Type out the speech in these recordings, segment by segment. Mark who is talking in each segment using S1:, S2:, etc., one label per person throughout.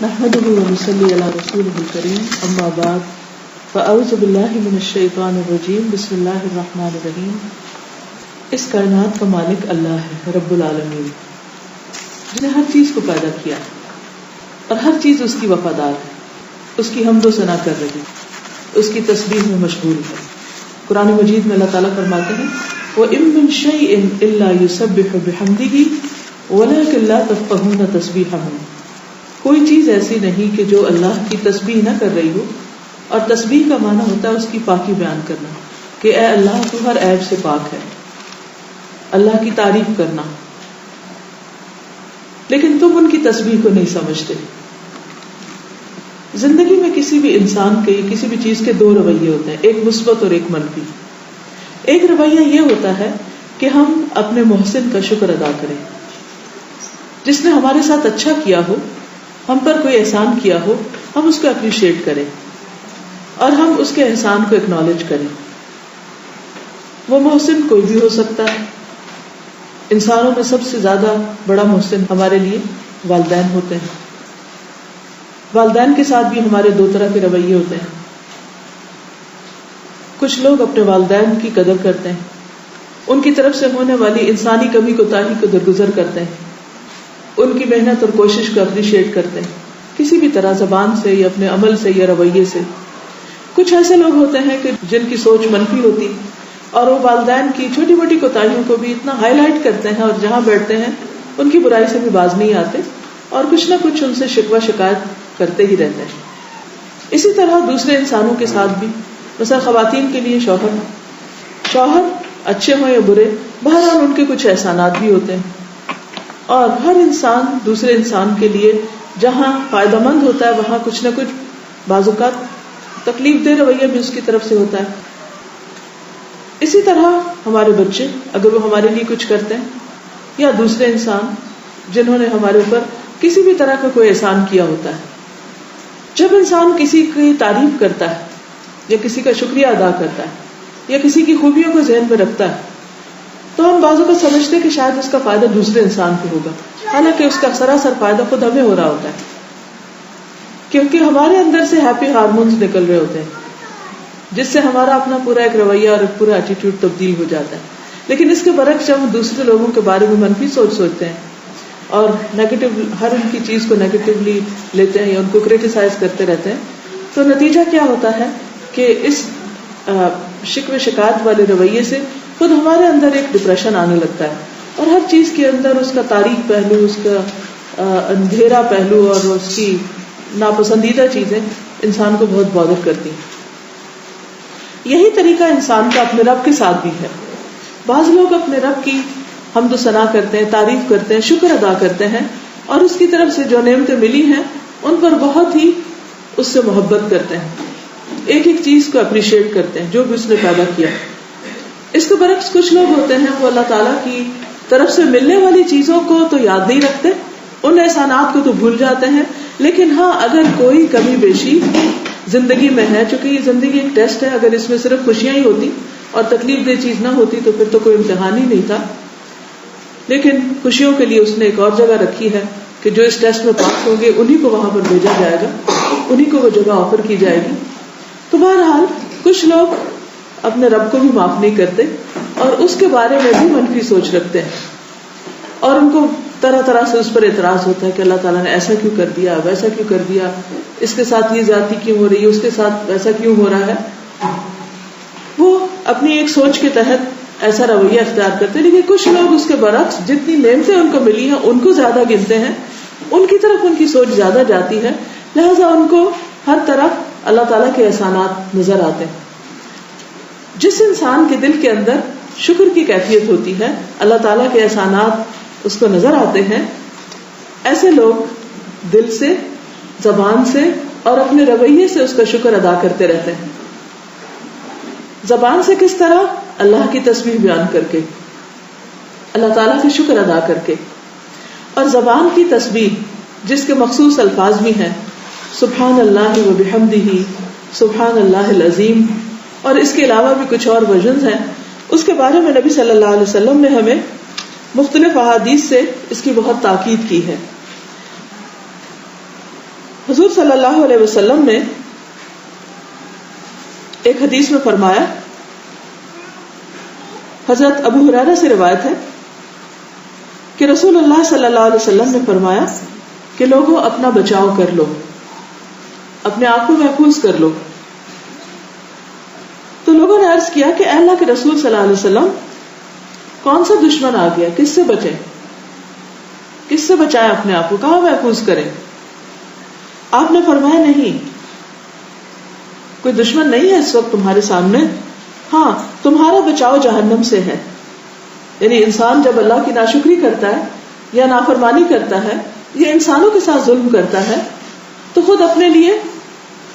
S1: نحمده ونصلي على رسوله الكريم اما بعد فاعوذ بالله من الشیطان الرجیم بسم اللہ الرحمن الرحیم. اس کائنات کا مالک اللہ ہے رب العالمین، جس نے ہر چیز کو پیدا کیا اور ہر چیز اس کی وفادار ہے، اس کی حمد و ثنا کر رہی، اس کی تسبیح میں مشغول ہے. قرآن مجید میں اللہ تعالیٰ فرماتے ہیں وَإِن مِّن شَيْءٍ إِلَّا يُسَبِّحُ بِحَمْدِهِ وَلَٰكِن لَّا تَفْقَهُونَ تَسْبِيحَهُمْ. کوئی چیز ایسی نہیں کہ جو اللہ کی تسبیح نہ کر رہی ہو، اور تسبیح کا معنی ہوتا ہے اس کی پاکی بیان کرنا، کہ اے اللہ تو ہر عیب سے پاک ہے، اللہ کی تعریف کرنا، لیکن تم ان کی تسبیح کو نہیں سمجھتے. زندگی میں کسی بھی انسان کے کسی بھی چیز کے دو رویے ہوتے ہیں، ایک مثبت اور ایک منفی. ایک رویہ یہ ہوتا ہے کہ ہم اپنے محسن کا شکر ادا کریں، جس نے ہمارے ساتھ اچھا کیا ہو، ہم پر کوئی احسان کیا ہو، ہم اس کو اپریشیٹ کریں اور ہم اس کے احسان کو اکنالج کریں. وہ محسن کوئی بھی ہو سکتا ہے. انسانوں میں سب سے زیادہ بڑا محسن ہمارے لیے والدین ہوتے ہیں. والدین کے ساتھ بھی ہمارے دو طرح کے رویے ہوتے ہیں. کچھ لوگ اپنے والدین کی قدر کرتے ہیں، ان کی طرف سے ہونے والی انسانی کمی کوتاہی کو درگزر کرتے ہیں، ان کی محنت اور کوشش کو اپریشیٹ کرتے ہیں، کسی بھی طرح زبان سے یا اپنے عمل سے یا رویے سے. کچھ ایسے لوگ ہوتے ہیں کہ جن کی سوچ منفی ہوتی اور وہ والدین کی چھوٹی موٹی کوتاہیوں کو بھی اتنا ہائی لائٹ کرتے ہیں اور جہاں بیٹھتے ہیں ان کی برائی سے بھی باز نہیں آتے اور کچھ نہ کچھ ان سے شکوہ شکایت کرتے ہی رہتے ہیں. اسی طرح دوسرے انسانوں کے ساتھ بھی، مثلا خواتین کے لیے شوہر اچھے ہوں یا برے، بہرحال ان کے کچھ احسانات بھی ہوتے ہیں. اور ہر انسان دوسرے انسان کے لیے جہاں فائدہ مند ہوتا ہے وہاں کچھ نہ کچھ بعض اوقات تکلیف دہ رویہ بھی اس کی طرف سے ہوتا ہے. اسی طرح ہمارے بچے اگر وہ ہمارے لیے کچھ کرتے ہیں، یا دوسرے انسان جنہوں نے ہمارے اوپر کسی بھی طرح کا کوئی احسان کیا ہوتا ہے، جب انسان کسی کی تعریف کرتا ہے یا کسی کا شکریہ ادا کرتا ہے یا کسی کی خوبیوں کو ذہن میں رکھتا ہے تو ہم بعضوں کو سمجھتے کہ شاید اس کا فائدہ دوسرے انسان کو ہوگا، حالانکہ اس کا سراسر فائدہ خود ہمیں ہو رہا ہوتا ہے، کیونکہ ہمارے اندر سے ہیپی ہارمونز نکل رہے ہوتے ہیں جس سے ہمارا اپنا پورا ایک رویہ اور ایک پورا ایٹیٹیوڈ تبدیل ہو جاتا ہے. لیکن اس کے برعکس جب ہم دوسرے لوگوں کے بارے میں منفی سوچتے ہیں اور نیگیٹو ہر ان کی چیز کو نیگیٹولی لیتے ہیں یا ان کو کریٹیسائز کرتے رہتے ہیں تو نتیجہ کیا ہوتا ہے کہ اس شکوے شکایت والے رویے سے خود ہمارے اندر ایک ڈپریشن آنے لگتا ہے اور ہر چیز کے اندر اس کا تاریک پہلو، اس کا اندھیرا پہلو اور اس کی ناپسندیدہ چیزیں انسان کو بہت بادر کرتی ہیں. یہی طریقہ انسان کا اپنے رب کے ساتھ بھی ہے. بعض لوگ اپنے رب کی حمد و ثنا کرتے ہیں، تعریف کرتے ہیں، شکر ادا کرتے ہیں اور اس کی طرف سے جو نعمتیں ملی ہیں ان پر بہت ہی اس سے محبت کرتے ہیں، ایک ایک چیز کو اپریشیٹ کرتے ہیں جو بھی اس نے پیدا کیا. اس کے برعکس کچھ لوگ ہوتے ہیں وہ اللہ تعالیٰ کی طرف سے ملنے والی چیزوں کو تو یاد نہیں رکھتے، ان احسانات کو تو بھول جاتے ہیں، لیکن ہاں اگر کوئی کمی بیشی زندگی میں ہے، چونکہ یہ زندگی ایک ٹیسٹ ہے، اگر اس میں صرف خوشیاں ہی ہوتی اور تکلیف دہ چیز نہ ہوتی تو پھر تو کوئی امتحان ہی نہیں تھا. لیکن خوشیوں کے لیے اس نے ایک اور جگہ رکھی ہے کہ جو اس ٹیسٹ میں پاس ہوں گے انہی کو وہاں پر بھیجا جائے گا، انہی کو وہ جگہ آفر کی جائے گی. تو بہرحال کچھ لوگ اپنے رب کو بھی معاف نہیں کرتے اور اس کے بارے میں بھی منفی سوچ رکھتے ہیں اور ان کو طرح طرح سے اس پر اعتراض ہوتا ہے کہ اللہ تعالیٰ نے ایسا کیوں کر دیا، ویسا کیوں کر دیا، اس کے ساتھ یہ زیادتی کیوں ہو رہی ہے، اس کے ساتھ ویسا کیوں ہو رہا ہے. وہ اپنی ایک سوچ کے تحت ایسا رویہ اختیار کرتے ہیں. لیکن کچھ لوگ اس کے برعکس جتنی نعمتیں ان کو ملی ہیں ان کو زیادہ گنتے ہیں، ان کی طرف ان کی سوچ زیادہ جاتی ہے، لہذا ان کو ہر طرف اللہ تعالیٰ کے احسانات نظر آتے ہیں. جس انسان کے دل کے اندر شکر کی کیفیت ہوتی ہے، اللہ تعالیٰ کے احسانات اس کو نظر آتے ہیں، ایسے لوگ دل سے، زبان سے اور اپنے رویے سے اس کا شکر ادا کرتے رہتے ہیں. زبان سے کس طرح؟ اللہ کی تسبیح بیان کر کے، اللہ تعالیٰ کا شکر ادا کر کے. اور زبان کی تسبیح جس کے مخصوص الفاظ بھی ہیں، سبحان اللہ و بحمدہ، سبحان اللہ العظیم، اور اس کے علاوہ بھی کچھ اور ورژنز ہیں، اس کے بارے میں نبی صلی اللہ علیہ وسلم نے ہمیں مختلف احادیث سے اس کی بہت تاکید کی ہے. حضور صلی اللہ علیہ وسلم نے ایک حدیث میں فرمایا، حضرت ابو ہریرہ سے روایت ہے کہ رسول اللہ صلی اللہ علیہ وسلم نے فرمایا کہ لوگوں اپنا بچاؤ کر لو، اپنے آپ کو محفوظ کر لو. تو لوگوں نے عرض کیا کہ اے اللہ کے رسول صلی اللہ علیہ وسلم، کون سا دشمن آ گیا، کس سے بچیں، کس سے بچائیں اپنے آپ کو، کہاں محفوظ کریں؟ آپ نے فرمایا نہیں، کوئی دشمن نہیں ہے اس وقت تمہارے سامنے، ہاں تمہارا بچاؤ جہنم سے ہے. یعنی انسان جب اللہ کی ناشکری کرتا ہے یا نافرمانی کرتا ہے یا انسانوں کے ساتھ ظلم کرتا ہے تو خود اپنے لیے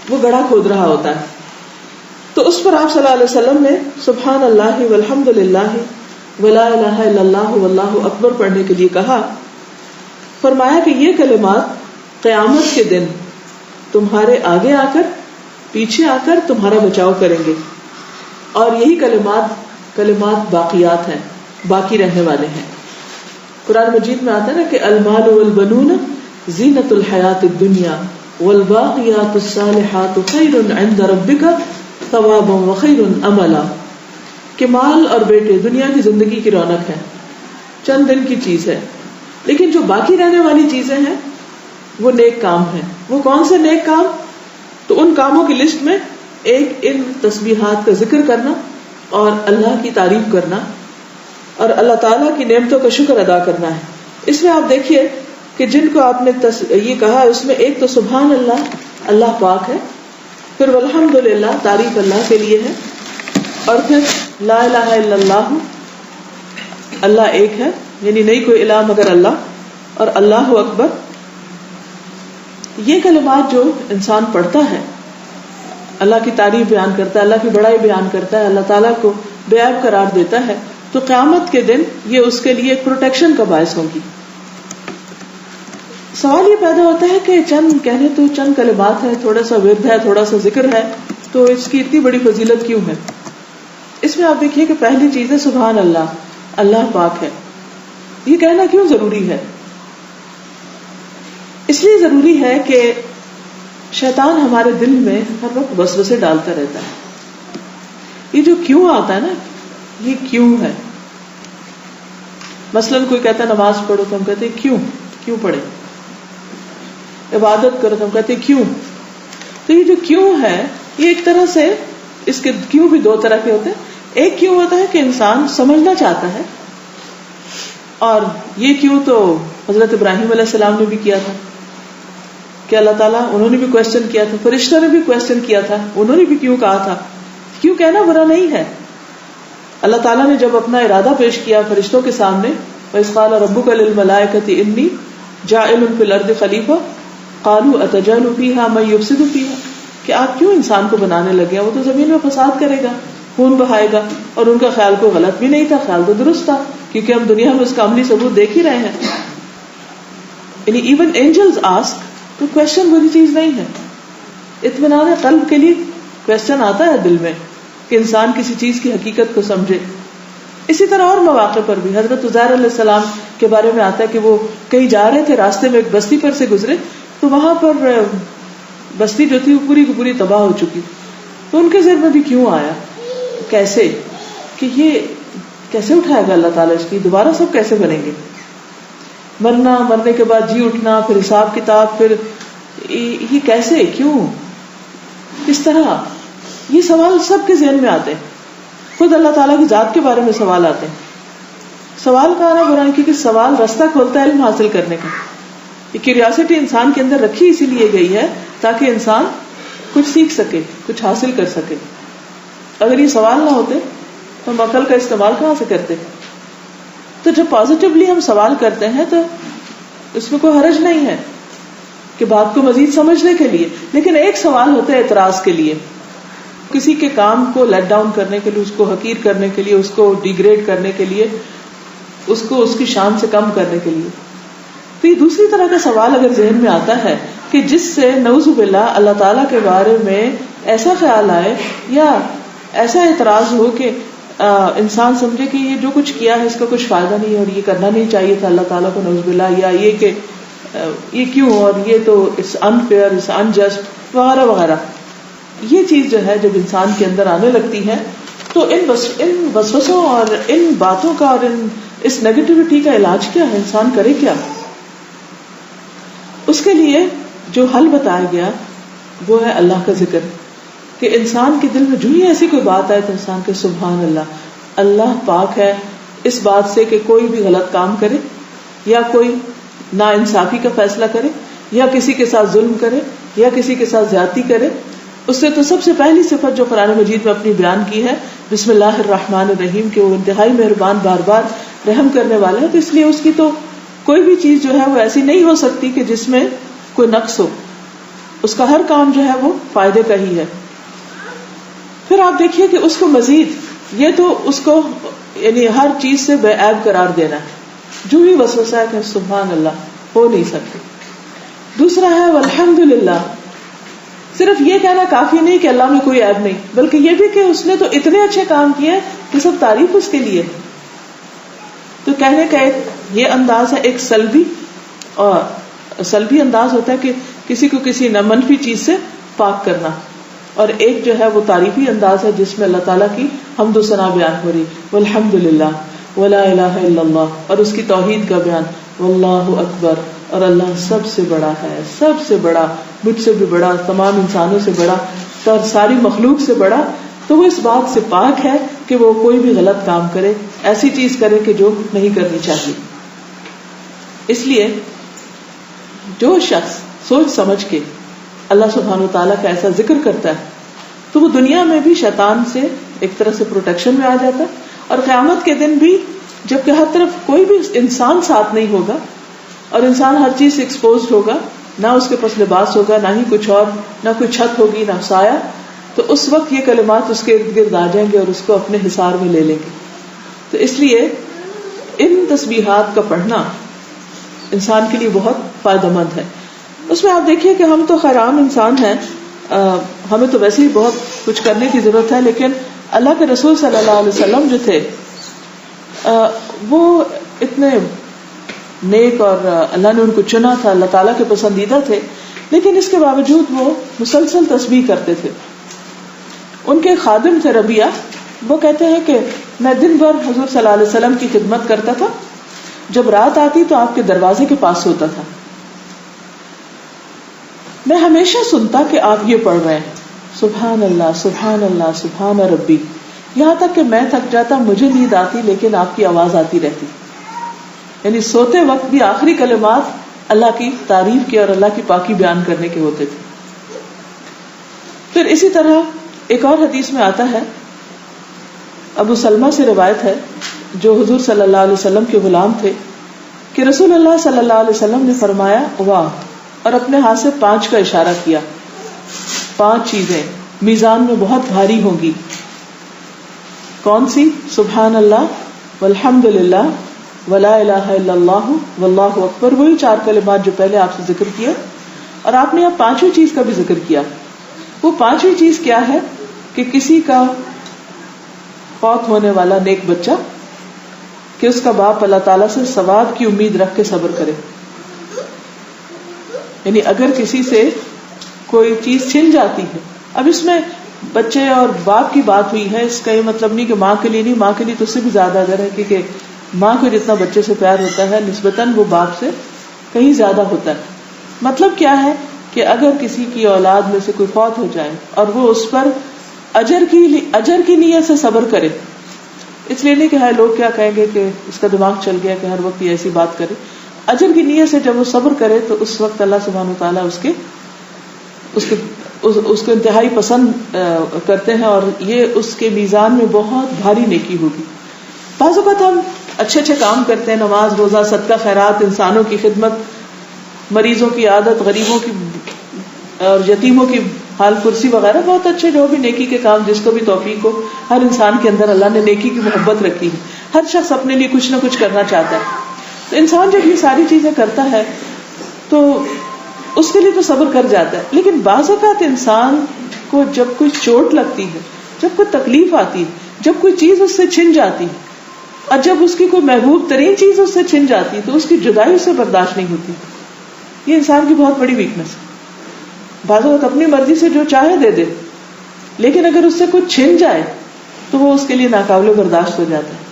S1: وہ گڑھا کھود رہا ہوتا ہے. تو اس پر آپ صلی اللہ علیہ وسلم نے سبحان اللہ والحمد للہ ولا الہ الا اللہ واللہ اکبر پڑھنے کے لیے کہا. فرمایا کہ یہ کلمات قیامت کے دن تمہارے آگے آ کر، پیچھے آ کر تمہارا بچاؤ کریں گے، اور یہی کلمات باقیات ہیں، باقی رہنے والے ہیں. قرآن مجید میں آتا ہے نا کہ المال والبنون زینت الحیات الدنیا والباقیات الصالحات خیر عند ربک ثوابا وخیر املا، کہ مال اور بیٹے دنیا کی زندگی کی رونق ہے، چند دن کی چیز ہے، لیکن جو باقی رہنے والی چیزیں ہیں وہ نیک کام ہیں. وہ کون سے نیک کام؟ تو ان کاموں کی لسٹ میں ایک ان تسبیحات کا ذکر کرنا اور اللہ کی تعریف کرنا اور اللہ تعالیٰ کی نعمتوں کا شکر ادا کرنا ہے. اس میں آپ دیکھیے کہ جن کو آپ نے یہ کہا اس میں ایک تو سبحان اللہ، اللہ پاک ہے، پھر والحمد للہ، تعریف اللہ کے لیے ہے، اور پھر لا الہ الا اللہ، اللہ ایک ہے، یعنی نہیں کوئی الہ مگر اللہ، اور اللہ اکبر. یہ کلمات جو انسان پڑھتا ہے، اللہ کی تعریف بیان کرتا ہے، اللہ کی بڑائی بیان کرتا ہے، اللہ تعالیٰ کو بے عیب قرار دیتا ہے، تو قیامت کے دن یہ اس کے لیے ایک پروٹیکشن کا باعث ہوگی. سوال یہ پیدا ہوتا ہے کہ چند کہنے تو چند کلمات ہیں، تھوڑا سا ورد ہے، تھوڑا سا ذکر ہے، تو اس کی اتنی بڑی فضیلت کیوں ہے؟ اس میں آپ دیکھیے کہ پہلی چیز ہے سبحان اللہ، اللہ پاک ہے. یہ کہنا کیوں ضروری ہے؟ اس لیے ضروری ہے کہ شیطان ہمارے دل میں ہر وقت وسوسے ڈالتا رہتا ہے. یہ جو کیوں آتا ہے نا، یہ کیوں ہے. مثلاً کوئی کہتا ہے نماز پڑھو تو ہم کہتے ہیں کیوں پڑھے، عبادت کرو تو ہم کہتے ہیں کیوں. تو یہ جو کیوں ہے، یہ ایک طرح سے اس کے کیوں بھی دو طرح کے ہوتے ہیں. ایک کیوں ہوتا ہے کہ انسان سمجھنا چاہتا ہے، اور یہ کیوں تو حضرت ابراہیم علیہ السلام نے بھی کیا تھا کہ اللہ تعالیٰ، انہوں نے بھی کوشچن کیا تھا، فرشتوں نے بھی کوشچن کیا تھا، انہوں نے بھی کیوں کہا تھا. کیوں کہنا برا نہیں ہے. اللہ تعالیٰ نے جب اپنا ارادہ پیش کیا فرشتوں کے سامنے، وَإِذْ قَالَ رَبُّكَ لِلْمَلَائِكَةِ إِنِّي جَاعِلٌ فِي الْأَرْضِ خَلِيفَةً قَالُوا أَتَجْعَلُ فِيهَا مَن يُفْسِدُ فِيهَا، کہ آپ کیوں انسان کو بنانے لگے، وہ تو زمین میں فساد کرے گا، خون بہائے گا. اور ان کا خیال کوئی غلط بھی نہیں تھا، خیال تو درست تھا، کیونکہ ہم دنیا میں اس کا عملی ثبوت دیکھ ہی رہے ہیں. یعنی ایون اینجلز آسک، تو کوشچن بری چیز نہیں ہے. اطمینان قلب کے لیے کوشچن آتا ہے دل میں کہ انسان کسی چیز کی حقیقت کو سمجھے. اسی طرح اور مواقع پر بھی حضرت عزیر علیہ السلام کے بارے میں آتا ہے کہ وہ کہیں جا رہے تھے، راستے میں ایک بستی پر سے گزرے، تو وہاں پر بستی جو تھی وہ پوری کی پوری تباہ ہو چکی. تو ان کے ذہن میں بھی کیوں آیا، کیسے، کہ یہ کیسے اٹھائے گا اللہ تعالیٰ، اس کی دوبارہ سب کیسے بنیں گے، مرنا، مرنے کے بعد جی اٹھنا، پھر حساب کتاب، پھر یہ کیسے، کیوں، کس طرح. یہ سوال سب کے ذہن میں آتے ہیں. خود اللہ تعالیٰ کی ذات کے بارے میں سوال آتے ہیں. سوال کا آنا برا نہیں، کیونکہ سوال راستہ کھولتا ہے علم حاصل کرنے کا. یہ کیوریاسٹی انسان کے اندر رکھی اسی لیے گئی ہے تاکہ انسان کچھ سیکھ سکے، کچھ حاصل کر سکے. اگر یہ سوال نہ ہوتے تو ہم عقل کا استعمال کہاں سے کرتے؟ تو جب پازیٹیولی ہم سوال کرتے ہیں تو اس میں کوئی حرج نہیں ہے کہ بات کو مزید سمجھنے کے لیے. لیکن ایک سوال ہوتا ہے اعتراض کے لیے، کسی کے کام کو لیٹ ڈاؤن کرنے کے لیے، اس کو حقیر کرنے کے لیے، اس کو ڈیگریڈ کرنے کے لیے، اس کو اس کی شان سے کم کرنے کے لیے. تو یہ دوسری طرح کا سوال اگر ذہن میں آتا ہے کہ جس سے نعوذ باللہ اللہ تعالیٰ کے بارے میں ایسا خیال آئے یا ایسا اعتراض ہو کہ انسان سمجھے کہ یہ جو کچھ کیا ہے اس کا کچھ فائدہ نہیں ہے اور یہ کرنا نہیں چاہیے تھا اللہ تعالیٰ کو، نعوذ باللہ، یا یہ کہ یہ کیوں, اور یہ تو اٹس انفیئر, اٹس انجسٹ وغیرہ وغیرہ. یہ چیز جو ہے جب انسان کے اندر آنے لگتی ہے تو ان وسوسوں اور ان باتوں کا اور اس نیگیٹیوٹی کا علاج کیا ہے, انسان کرے کیا؟ اس کے لیے جو حل بتایا گیا وہ ہے اللہ کا ذکر, کہ انسان کے دل میں جو ہی ایسی کوئی بات آئے تو انسان کے سبحان اللہ, اللہ پاک ہے اس بات سے کہ کوئی بھی غلط کام کرے یا کوئی ناانصافی کا فیصلہ کرے یا کسی کے ساتھ ظلم کرے یا کسی کے ساتھ زیادتی کرے. اس سے تو سب سے پہلی صفت جو قرآن مجید میں اپنی بیان کی ہے بسم اللہ الرحمن الرحیم, کہ وہ انتہائی مہربان بار بار رحم کرنے والا ہے. تو اس لیے اس کی تو کوئی بھی چیز جو ہے وہ ایسی نہیں ہو سکتی کہ جس میں کوئی نقص ہو. اس کا ہر کام جو ہے وہ فائدے کا ہی ہے. پھر آپ دیکھیے کہ اس کو مزید یہ تو اس کو یعنی ہر چیز سے بے عیب قرار دینا ہے, جو بھی وسوسہ ہے کہ سبحان اللہ ہو نہیں سکتے. دوسرا ہے والحمدللہ, صرف یہ کہنا کافی نہیں کہ اللہ میں کوئی عیب نہیں, بلکہ یہ بھی کہ اس نے تو اتنے اچھے کام کیے کہ سب تعریف اس کے لیے. تو کہنے کا ایک یہ انداز ہے, ایک سلبی انداز ہوتا ہے کہ کسی کو کسی منفی چیز سے پاک کرنا, اور ایک جو ہے وہ تعریفی انداز ہے جس میں اللہ تعالیٰ کی حمد و ثنا بیان ہو رہی, والحمدللہ ولا الہ الا اللہ, اور اس کی توحید کا بیان, واللہ اکبر, اور اللہ سب سے بڑا ہے, سب سے بڑا, مجھ سے بھی بڑا, تمام انسانوں سے بڑا, اور ساری مخلوق سے بڑا. تو وہ اس بات سے پاک ہے کہ وہ کوئی بھی غلط کام کرے, ایسی چیز کرے کہ جو نہیں کرنی چاہیے. اس لیے جو شخص سوچ سمجھ کے اللہ سبحانہ و تعالیٰ کا ایسا ذکر کرتا ہے تو وہ دنیا میں بھی شیطان سے ایک طرح سے پروٹیکشن میں آ جاتا ہے, اور قیامت کے دن بھی جبکہ ہر طرف کوئی بھی انسان ساتھ نہیں ہوگا اور انسان ہر چیز سے ایکسپوزڈ ہوگا, نہ اس کے پاس لباس ہوگا, نہ ہی کچھ اور, نہ کوئی چھت ہوگی, نہ سایہ, تو اس وقت یہ کلمات اس کے ارد گرد آ جائیں گے اور اس کو اپنے حصار میں لے لیں گے. تو اس لیے ان تسبیحات کا پڑھنا انسان کے لیے بہت فائدہ مند ہے. اس میں آپ دیکھیے کہ ہم تو خیر عام انسان ہیں, ہمیں تو ویسے ہی بہت کچھ کرنے کی ضرورت ہے, لیکن اللہ کے رسول صلی اللہ علیہ وسلم جو تھے وہ اتنے نیک اور اللہ نے ان کو چنا تھا, اللہ تعالیٰ کے پسندیدہ تھے, لیکن اس کے باوجود وہ مسلسل تسبیح کرتے تھے. ان کے خادم تھے ربیعہ, وہ کہتے ہیں کہ میں دن بھر حضور صلی اللہ علیہ وسلم کی خدمت کرتا تھا, جب رات آتی تو آپ کے دروازے کے پاس ہوتا تھا, میں ہمیشہ سنتا کہ آپ یہ پڑھ رہے ہیں سبحان اللہ سبحان اللہ سبحان ربی, یہاں تک کہ میں تھک جاتا, مجھے نیند آتی, لیکن آپ کی آواز آتی رہتی. یعنی سوتے وقت بھی آخری کلمات اللہ کی تعریف کی اور اللہ کی پاکی بیان کرنے کے ہوتے تھے. پھر اسی طرح ایک اور حدیث میں آتا ہے, ابو سلمہ سے روایت ہے جو حضور صلی اللہ علیہ وسلم کے غلام تھے, کہ رسول اللہ صلی اللہ علیہ وسلم نے فرمایا واہ, اور اپنے ہاتھ سے 5 کا اشارہ کیا, 5 چیزیں میزان میں بہت بھاری ہوں گی. کون سی؟ سبحان اللہ والحمدللہ ولا الہ الا اللہ واللہ اکبر, وہی 4 کلمات جو پہلے آپ سے ذکر کیا, اور آپ نے اب 5ویں چیز کا بھی ذکر کیا. وہ 5ویں چیز کیا ہے کہ کسی کا فوت ہونے والا نیک بچہ, کہ اس کا باپ اللہ تعالیٰ سے ثواب کی امید رکھ کے صبر کرے. یعنی اگر کسی سے کوئی چیز چھن جاتی ہے, اب اس میں بچے اور باپ کی بات ہوئی ہے, اس کا یہ مطلب نہیں کہ ماں کے لیے نہیں, ماں کے لیے تو اس سے بھی زیادہ اگر ہے, کیونکہ ماں کو جتنا بچے سے پیار ہوتا ہے نسبتاً وہ باپ سے کہیں زیادہ ہوتا ہے. مطلب کیا ہے کہ اگر کسی کی اولاد میں سے کوئی فوت ہو جائے اور وہ اس پر اجر کی نیت سے صبر کرے, اس لیے نہیں کہ ہے لوگ کیا کہیں گے کہ اس کا دماغ چل گیا کہ ہر وقت یہ ایسی بات کرے, اجر کی نیت سے جب وہ صبر کرے تو اس وقت اللہ سبحانہ وتعالیٰ اس کو انتہائی پسند کرتے ہیں, اور یہ اس کے میزان میں بہت بھاری نیکی ہوگی. بعض اوقات ہم اچھے اچھے کام کرتے ہیں, نماز روزہ صدقہ خیرات, انسانوں کی خدمت, مریضوں کی عادت, غریبوں کی اور یتیموں کی حال کرسی وغیرہ, بہت اچھے جو بھی نیکی کے کام جس کو بھی توفیق ہو. ہر انسان کے اندر اللہ نے نیکی کی محبت رکھی ہے, ہر شخص اپنے لیے کچھ نہ کچھ کرنا چاہتا ہے. تو انسان جب یہ ساری چیزیں کرتا ہے تو اس کے لیے تو صبر کر جاتا ہے, لیکن بعض اوقات انسان کو جب کوئی چوٹ لگتی ہے, جب کوئی تکلیف آتی ہے, جب کوئی چیز اس سے چھن جاتی ہے, اور جب اس کی کوئی محبوب ترین چیز اس سے چھن جاتی ہے, تو اس کی جدائی اسے برداشت نہیں ہوتی. یہ انسان کی بہت بڑی ویکنس ہے. بعض اوقات اپنی مرضی سے جو چاہے دے دے، لیکن اگر اس سے کچھ چھن جائے تو وہ اس کے لیے ناقابل برداشت ہو جاتا ہے.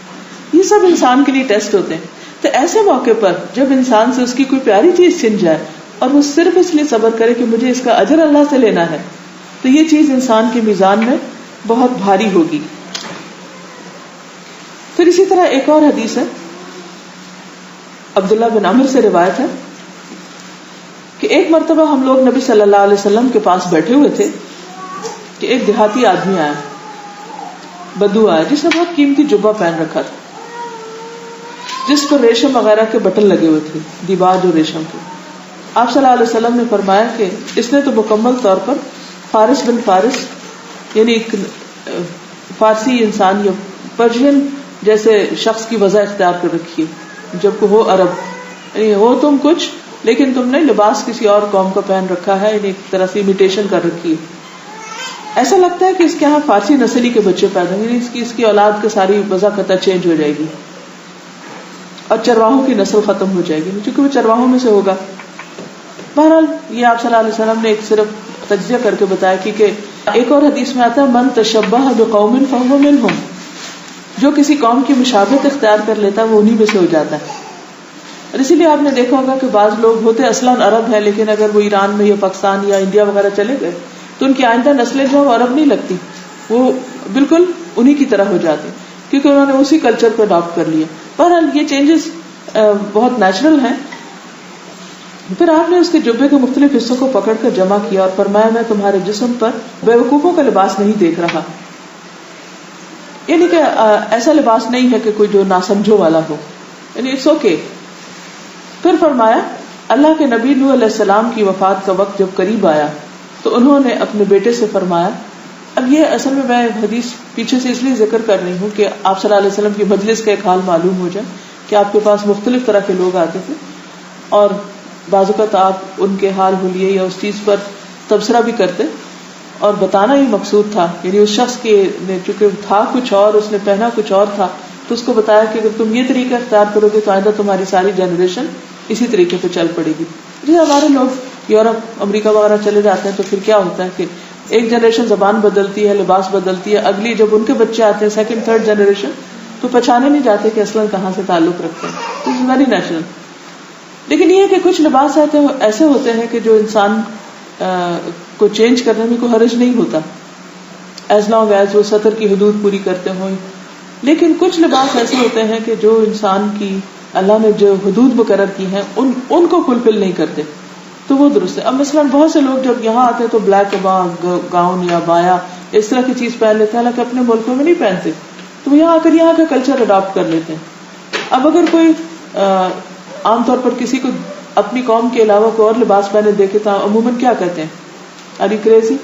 S1: یہ سب انسان کے لیے ٹیسٹ ہوتے ہیں. تو ایسے موقع پر جب انسان سے اس کی کوئی پیاری چیز چھن جائے اور وہ صرف اس لیے صبر کرے کہ مجھے اس کا اجر اللہ سے لینا ہے، تو یہ چیز انسان کے میزان میں بہت بھاری ہوگی. پھر اسی طرح ایک اور حدیث ہے، عبداللہ بن عمر سے روایت ہے کہ ایک مرتبہ ہم لوگ نبی صلی اللہ علیہ وسلم کے پاس بیٹھے ہوئے تھے کہ ایک دیہاتی آدمی آیا، بدو آیا، جس نے بہت قیمتی جبہ پہن رکھا تھا، جس پر ریشم وغیرہ کے بٹن لگے ہوئے تھے، دیباج اور ریشم کے. آپ صلی اللہ علیہ وسلم نے فرمایا کہ اس نے تو مکمل طور پر فارس بن فارس، یعنی ایک فارسی انسان یا پرشین جیسے شخص کی وضع اختیار کر رکھی ہے، جب کہ ہو عرب، یعنی ہو تم کچھ لیکن تم نے لباس کسی اور قوم کا پہن رکھا ہے، یعنی ایک طرح سے امیٹیشن کر رکھی ہے. ایسا لگتا ہے کہ اس کے یہاں فارسی نسلی کے بچے پیدا ہوئے، یعنی اس کی اولاد کی ساری وضع قطع چینج ہو جائے گی اور چرواہوں کی نسل ختم ہو جائے گی، کیونکہ وہ چرواہوں میں سے ہوگا. بہرحال یہ آپ صلی اللہ علیہ وسلم نے ایک صرف تجزیہ کر کے بتایا، کیونکہ ایک اور حدیث میں آتا ہے من تشبہ بقوم فہو منہم، جو کسی قوم کی مشابہت اختیار کر لیتا ہے وہ انہی میں سے ہو جاتا ہے. اور اسی لیے آپ نے دیکھا ہوگا کہ بعض لوگ ہوتے اصلاً عرب ہیں، لیکن اگر وہ ایران میں یا پاکستان یا انڈیا وغیرہ چلے گئے تو ان کی آئندہ نسلیں جو عرب نہیں لگتی، وہ بالکل انہی کی طرح ہو جاتی، کیونکہ انہوں نے اسی کلچر کو اڈاپٹ کر لیا. بہرحال یہ چینجز بہت نیچرل ہیں. پھر آپ نے اس کے جبے کے مختلف حصوں کو پکڑ کر جمع کیا اور فرمایا میں تمہارے جسم پر بیوقوفوں کا لباس نہیں دیکھ رہا، یعنی کہ ایسا لباس نہیں ہے کہ کوئی جو ناسمجھو والا ہو، یعنی اٹس اوکے. پھر فرمایا اللہ کے نبی نوح علیہ السلام کی وفات کا وقت جب قریب آیا تو انہوں نے اپنے بیٹے سے فرمایا. اب یہ اصل میں حدیث پیچھے سے اس لیے ذکر کر رہی ہوں کہ آپ صلی اللہ علیہ وسلم کی مجلس کا ایک حال معلوم ہو جائے کہ آپ کے پاس مختلف طرح کے لوگ آتے تھے اور بعض اوقات آپ ان کے حال حلیے یا اس چیز پر تبصرہ بھی کرتے، اور بتانا ہی مقصود تھا. یعنی اس شخص کے چونکہ تھا کچھ اور، اس نے پہنا کچھ اور تھا، تو اس کو بتایا کہ اگر تم یہ طریقہ اختیار کرو گے تو آئندہ تمہاری ساری جنریشن اسی طریقے پہ چل پڑے گی. جی ہمارے لوگ یورپ امریکہ وغیرہ چلے جاتے ہیں تو پھر کیا ہوتا ہے کہ ایک جنریشن زبان بدلتی ہے، لباس بدلتی ہے، اگلی جب ان کے بچے آتے ہیں سیکنڈ تھرڈ جنریشن تو پہچانے نہیں جاتے کہ اصلاً کہاں سے تعلق رکھتے ہیں. دس از ویری نیچرل. لیکن یہ کہ کچھ لباس ایسے ہوتے ہیں کہ جو انسان کو چینج کرنے میں کوئی حرج نہیں ہوتا، ایز لانگ ایز وہ سطر کی حدود پوری کرتے ہوں. لیکن کچھ لباس ایسے ہوتے ہیں کہ جو انسان کی اللہ نے جو حدود مقرر کی ہیں ان کو فلفل نہیں کرتے، تو وہ درست ہے. اب مثلاً بہت سے لوگ جب یہاں آتے ہیں تو بلیک گاؤن یا بایا اس طرح کی چیز پہن لیتے ہیں، حالانکہ اپنے ملکوں میں نہیں پہنتے، تو وہ یہاں آ کر یہاں کا کلچر اڈاپٹ کر لیتے ہیں. اب اگر کوئی عام طور پر کسی کو اپنی قوم کے علاوہ کوئی اور لباس پہنے دیکھے تو عموماً کیا کہتے ہیں، اری کریزی،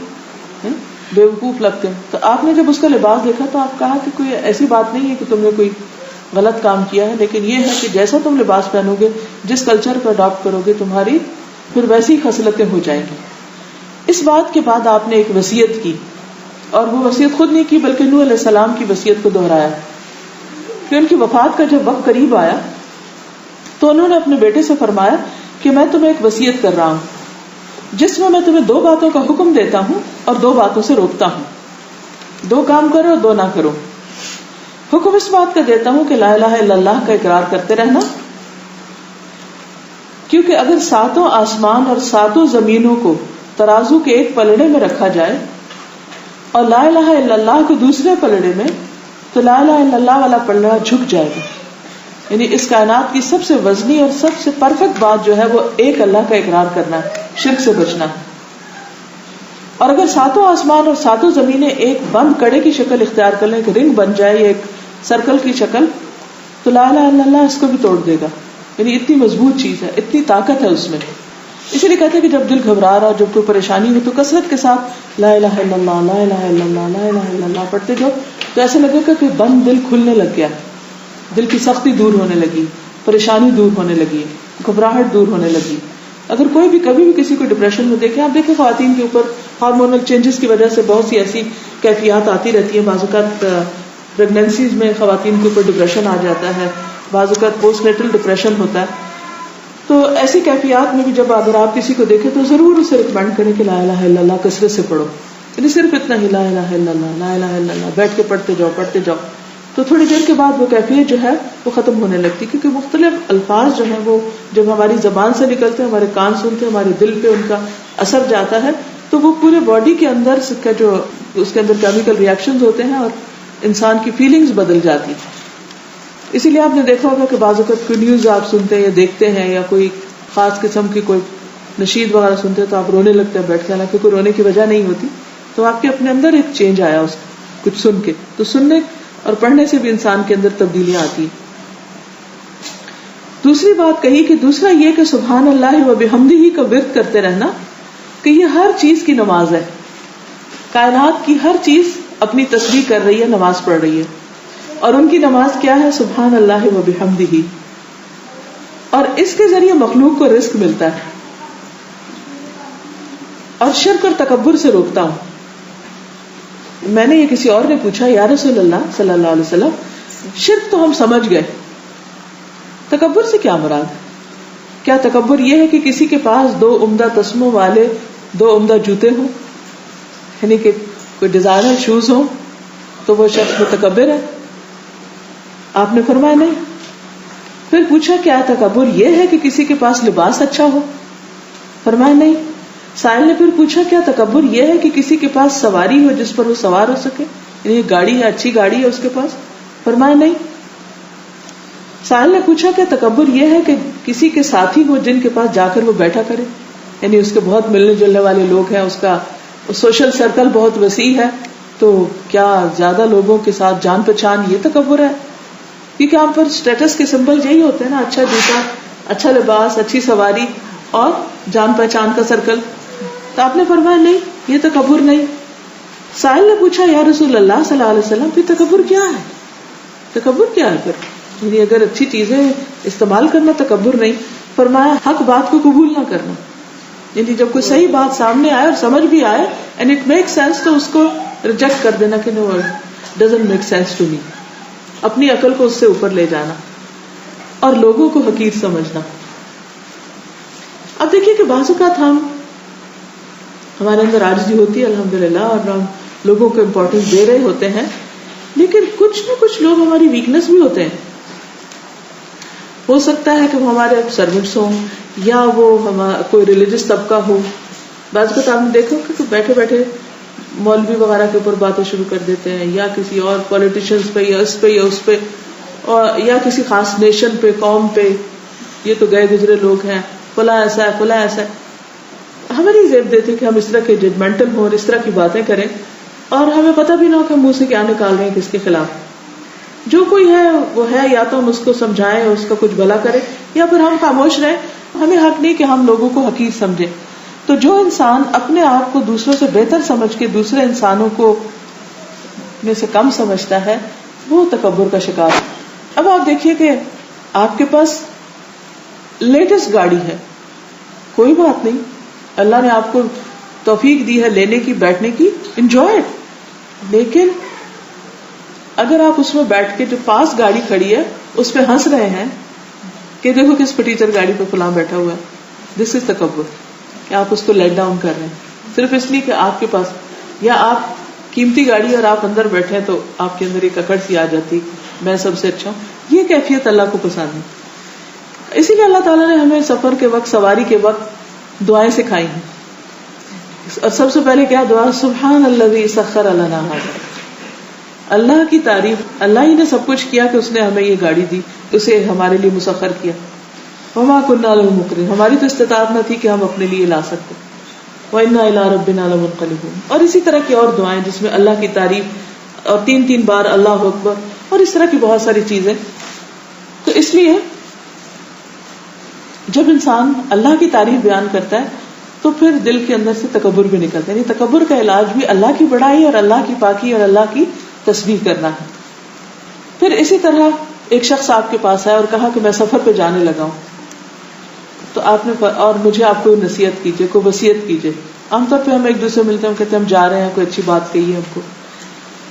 S1: بیوقوف لگتے ہیں. تو آپ نے جب اس کا لباس دیکھا تو آپ کہا کہ کوئی ایسی بات نہیں ہے کہ تم نے کوئی غلط کام کیا ہے، لیکن یہ ہے کہ جیسا تم لباس پہنو گے، جس کلچر کو اڈاپٹ کرو گے، تمہاری پھر ویسی خصلتیں ہو جائیں گی. اس بات کے بعد آپ نے ایک وصیت کی، اور وہ وصیت خود نہیں کی بلکہ نوح علیہ السلام کی وصیت کو دہرایا کہ ان کی وفات کا جب وقت قریب آیا تو انہوں نے اپنے بیٹے سے فرمایا کہ میں تمہیں ایک وصیت کر رہا ہوں جس میں میں تمہیں 2 باتوں کا حکم دیتا ہوں اور 2 باتوں سے روکتا ہوں. 2 کام کرو اور 2 نہ کرو. حکم اس بات کا دیتا ہوں کہ لا الہ الا اللہ کا اقرار کرتے رہنا، کیونکہ اگر 7 آسمان اور 7 زمینوں کو ترازو کے ایک پلڑے میں رکھا جائے اور لا الہ الا اللہ کو دوسرے پلڑے میں، تو لا الہ الا اللہ والا پلڑا جھک جائے گا. یعنی اس کائنات کی سب سے وزنی اور سب سے پرفیکٹ بات جو ہے وہ ایک اللہ کا اقرار کرنا ہے، شرک سے بچنا ہے. اور اگر 7 آسمان اور 7 زمینیں ایک بند کڑے کی شکل اختیار کر لیں، ایک رنگ بن جائے یا ایک سرکل کی شکل، تو لا الہ الا اللہ اس کو بھی توڑ دے گا. یعنی اتنی مضبوط چیز ہے، اتنی طاقت ہے اس میں. اسی لیے کہتے ہیں کہ جب دل گھبرا رہا، جب کوئی پریشانی ہو تو کثرت کے ساتھ لا الہ الا اللہ لا الہ الا اللہ لا الہ الا اللہ پڑھتے جاؤ، تو ایسے لگے گا کہ بند دل کھلنے لگ گیا، دل کی سختی دور ہونے لگی، پریشانی دور ہونے لگی، گھبراہٹ دور ہونے لگی. اگر کوئی بھی کبھی بھی کسی کو ڈپریشن میں دیکھیں، آپ دیکھیں خواتین کے اوپر ہارمونل چینجز کی وجہ سے بہت سی ایسی کیفیات آتی رہتی ہیں. بعض اوقات پریگنینسیز میں خواتین کے اوپر ڈپریشن آ جاتا ہے، بعض اوقات پوسٹ نیٹل ڈپریشن ہوتا ہے. تو ایسی کیفیات میں بھی جب اگر آپ کسی کو دیکھیں تو ضرور اسے ریکمینڈ کریں کہ لا الہ الا اللہ کثرت سے پڑھو، یعنی صرف اتنا ہی لا الہ الا اللہ لا الہ الا اللہ بیٹھ کے پڑھتے جاؤ. تو تھوڑی دیر کے بعد وہ کیفیت جو ہے وہ ختم ہونے لگتی، کیونکہ مختلف الفاظ جو ہیں وہ جب ہماری زبان سے نکلتے ہیں، ہمارے کان سنتے ہیں، ہمارے دل پہ ان کا اثر جاتا ہے، تو وہ پورے باڈی کے اندر کا جو اس کے اندر کیمیکل ریئیکشنز ہوتے ہیں اور انسان کی فیلنگز بدل جاتی. اسی لیے آپ نے دیکھا ہوگا کہ بعض اوقات کوئی نیوز آپ سنتے ہیں یا دیکھتے ہیں یا کوئی خاص قسم کی کوئی نشید وغیرہ سنتے ہیں تو آپ رونے لگتے ہیں بیٹھ کے، حالانکہ کوئی رونے کی وجہ نہیں ہوتی، تو آپ کے اپنے اندر ایک چینج آیا اس کچھ سن کے. تو سننے اور پڑھنے سے بھی انسان کے اندر تبدیلیاں آتی. دوسری بات کہی کہ دوسرا یہ کہ سبحان اللہ و بحمدہ کا ورد کرتے رہنا، کہ یہ ہر چیز کی نماز ہے. کائنات کی ہر چیز اپنی تسبیح کر رہی ہے، نماز پڑھ رہی ہے، اور ان کی نماز کیا ہے؟ سبحان اللہ و بحمدہ. اور اس کے ذریعے مخلوق کو رزق ملتا ہے اور شرک اور تکبر سے روکتا ہوں. میں نے یہ کسی اور نے پوچھا، یا رسول اللہ صلی اللہ علیہ وسلم، شرک تو ہم سمجھ گئے، تکبر سے کیا مراد ہے؟ کیا تکبر یہ ہے کہ کسی کے پاس 2 عمدہ تسموں والے 2 عمدہ جوتے ہوں، یعنی کہ کوئی ڈیزائنر شوز ہوں تو وہ شخص متکبر ہے؟ آپ نے فرمایا نہیں. پھر پوچھا کیا تکبر یہ ہے کہ کسی کے پاس لباس اچھا ہو؟ فرمایا نہیں. سائل نے پھر پوچھا کیا تکبر یہ ہے کہ کسی کے پاس سواری ہو جس پر وہ سوار ہو سکے، یعنی گاڑی ہے، اچھی گاڑی ہے اس کے پاس؟ فرمایا نہیں. سائل نے پوچھا کیا تکبر یہ ہے کہ کسی کے ساتھی ہو جن کے پاس جا کر وہ بیٹھا کرے، یعنی اس کے بہت ملنے جلنے والے لوگ ہیں، اس کا سوشل سرکل بہت وسیع ہے، تو کیا زیادہ لوگوں کے ساتھ جان پہچان یہ تکبر ہے؟ کیونکہ آپ پر اسٹیٹس کے سمبل یہی ہوتے ہیں نا، اچھا جوتا، اچھا لباس، اچھی سواری اور جان پہچان کا سرکل. تو آپ نے فرمایا نہیں، یہ تکبر نہیں. سائل نے پوچھا یا رسول اللہ صلی اللہ علیہ وسلم پھر تکبر کیا ہے؟ تکبر کیا ہے پھر؟ یعنی اگر اچھی چیزیں استعمال کرنا تکبر نہیں. فرمایا حق بات کو قبول نہ کرنا، یعنی جب کوئی صحیح بات سامنے آئے اور سمجھ بھی آئے اینڈ اٹ میک سینس تو اس کو ریجیکٹ کر دینا کہ no doesn't make sense to me, اپنی عقل کو اس سے اوپر لے جانا اور لوگوں کو حقیر سمجھنا. اب دیکھیے کہ بعض اوقات ہمارے اندر عاجزی ہوتی ہے الحمدللہ، اور ہم لوگوں کو امپورٹنس دے رہے ہوتے ہیں، لیکن کچھ نہ کچھ لوگ ہماری ویکنس بھی ہوتے ہیں. ہو سکتا ہے کہ وہ ہمارے سرونٹس ہوں یا وہ کوئی ریلیجس طبقہ ہو. بعض اوقات آپ نے دیکھو کہ بیٹھے بیٹھے مولوی وغیرہ کے اوپر باتیں شروع کر دیتے ہیں، یا کسی اور پولیٹیشنز پہ یا اس پہ یا اس پہ، یا کسی خاص نیشن پہ، قوم پہ، یہ تو گئے گزرے لوگ ہیں، فلاں ایسا ہے فلاں ایسا ہے. ہمیں نہیں زیب دیتے کہ ہم اس طرح کے ججمنٹل ہوں اور اس طرح کی باتیں کریں، اور ہمیں پتہ بھی نہ ہو کہ منہ سے کیا نکال رہے ہیں کس کے خلاف. جو کوئی ہے وہ ہے، یا تو ہم اس کو سمجھائیں اور اس کا کچھ بھلا کریں، یا پھر ہم خاموش رہیں. ہمیں حق نہیں کہ ہم لوگوں کو حقیر سمجھیں. تو جو انسان اپنے آپ کو دوسروں سے بہتر سمجھ کے دوسرے انسانوں کو میں سے کم سمجھتا ہے وہ تکبر کا شکار ہے. اب آپ دیکھیے کہ آپ کے پاس لیٹسٹ گاڑی ہے، کوئی بات نہیں، اللہ نے آپ کو توفیق دی ہے لینے کی، بیٹھنے کی، انجوائے اٹ. لیکن اگر آپ اس میں بیٹھ کے جو پاس گاڑی کھڑی ہے اس پہ ہنس رہے ہیں کہ دیکھو کس پٹیچر گاڑی پہ فلاں بیٹھا ہوا ہے، دس از تکبر، کہ آپ اس کو لیٹ ڈاؤن کر رہے ہیں صرف اس لیے کہ آپ کے پاس، یا آپ قیمتی گاڑی اور آپ اندر بیٹھے ہیں تو آپ کے اندر ایک اکڑ سی آ جاتی میں سب سے اچھا ہوں. یہ کیفیت اللہ کو پسند ہے. اسی لیے اللہ تعالیٰ نے ہمیں سفر کے وقت، سواری کے وقت دعائیں سکھائی ہیں. اور سب سے پہلے کیا دعا؟ سبحان الذی سخر لنا ھذا. اللہ کی تعریف، اللہ ہی نے سب کچھ کیا کہ اس نے ہمیں یہ گاڑی دی، اسے ہمارے لیے مسخر کیا. وما كنا له مقرنين، ہماری تو استطاعت نہ تھی کہ ہم اپنے لیے لا سکتے. وإنا إلى ربنا لمنقلبون. اور اسی طرح کی اور دعائیں جس میں اللہ کی تعریف اور 3 بار اللہ اکبر اور اس طرح کی بہت ساری چیزیں. تو اس لیے جب انسان اللہ کی تعریف بیان کرتا ہے تو پھر دل کے اندر سے تکبر بھی نکلتا ہے. یعنی تکبر کا علاج بھی اللہ کی بڑائی اور اللہ کی پاکی اور اللہ کی تسبیح کرنا ہے. پھر اسی طرح ایک شخص آپ کے پاس آیا اور کہا کہ میں سفر پہ جانے لگا ہوں، تو آپ نے اور مجھے آپ کو نصیحت کیجیے، کوئی وصیت کیجیے. عام طور پہ ہم ایک دوسرے ملتے ہیں، ہم کہتے ہیں ہم جا رہے ہیں، کوئی اچھی بات کہیے ہم کو.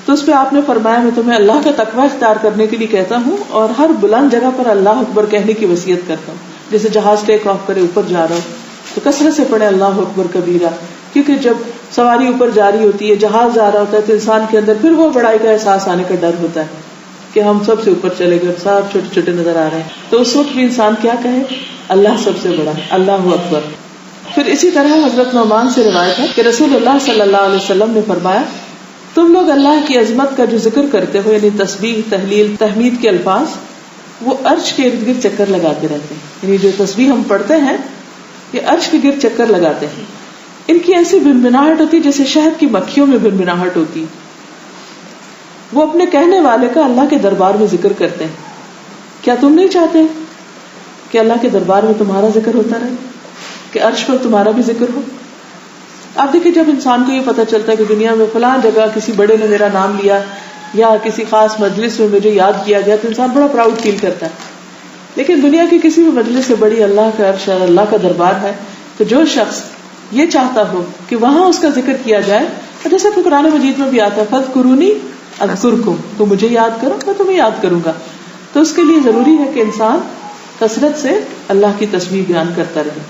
S1: تو اس پہ آپ نے فرمایا میں تمہیں اللہ کا تقوی اختیار کرنے کے لیے کہتا ہوں اور ہر بلند جگہ پر اللہ اکبر کہنے کی وصیت کرتا ہوں. جیسے جہاز ٹیک آف کرے اوپر جا رہا ہو تو کثرت سے پڑھے اللہ اکبر کبیرہ، کیونکہ جب سواری اوپر جا رہی ہوتی ہے، جہاز جا رہا ہوتا ہے، تو انسان کے اندر پھر وہ بڑائی کا احساس آنے کا ڈر ہوتا ہے کہ ہم سب سے اوپر چلے گئے، سب چھوٹے چھوٹے نظر آ رہے ہیں، تو اس وقت بھی انسان کیا کہے؟ اللہ سب سے بڑا ہے، اللہ اکبر۔ پھر اسی طرح حضرت نعمان سے روایت ہے کہ رسول اللہ صلی اللہ علیہ وسلم نے فرمایا، تم لوگ اللہ کی عظمت کا جو ذکر کرتے ہو، یعنی تسبیح، تحلیل، تحمید کے الفاظ، وہ عرش کے ارد گرد چکر لگاتے رہتے ہیں، یعنی جو تسبیح ہم پڑھتے ہیں یہ عرش کے گرد چکر لگاتے ہیں۔ ان کی ایسی بنبناہٹ ہوتی جیسے شہد کی مکھیوں میں بنبناہٹ ہوتی۔ وہ اپنے کہنے والے کا اللہ کے دربار میں ذکر کرتے ہیں۔ کیا تم نہیں چاہتے کہ اللہ کے دربار میں تمہارا ذکر ہوتا رہے، کہ عرش پر تمہارا بھی ذکر ہو؟ آپ دیکھیں، جب انسان کو یہ پتہ چلتا ہے کہ دنیا میں فلاں جگہ کسی بڑے نے میرا نام لیا یا کسی خاص مجلس میں مجھے یاد کیا گیا، تو انسان بڑا پراؤڈ فیل کرتا ہے۔ لیکن دنیا کی کسی بھی مجلس سے بڑی اللہ کا عرش اور اللہ کا دربار ہے، تو جو شخص یہ چاہتا ہو کہ وہاں اس کا ذکر کیا جائے، اور جیسا کہ قرآن مجید میں بھی آتا ہے، فَاذْكُرُونِی اذکرکم، تو مجھے یاد کرو میں تمہیں یاد کروں گا، تو اس کے لیے ضروری ہے کہ انسان کثرت سے اللہ کی تسبیح بیان کرتا رہے۔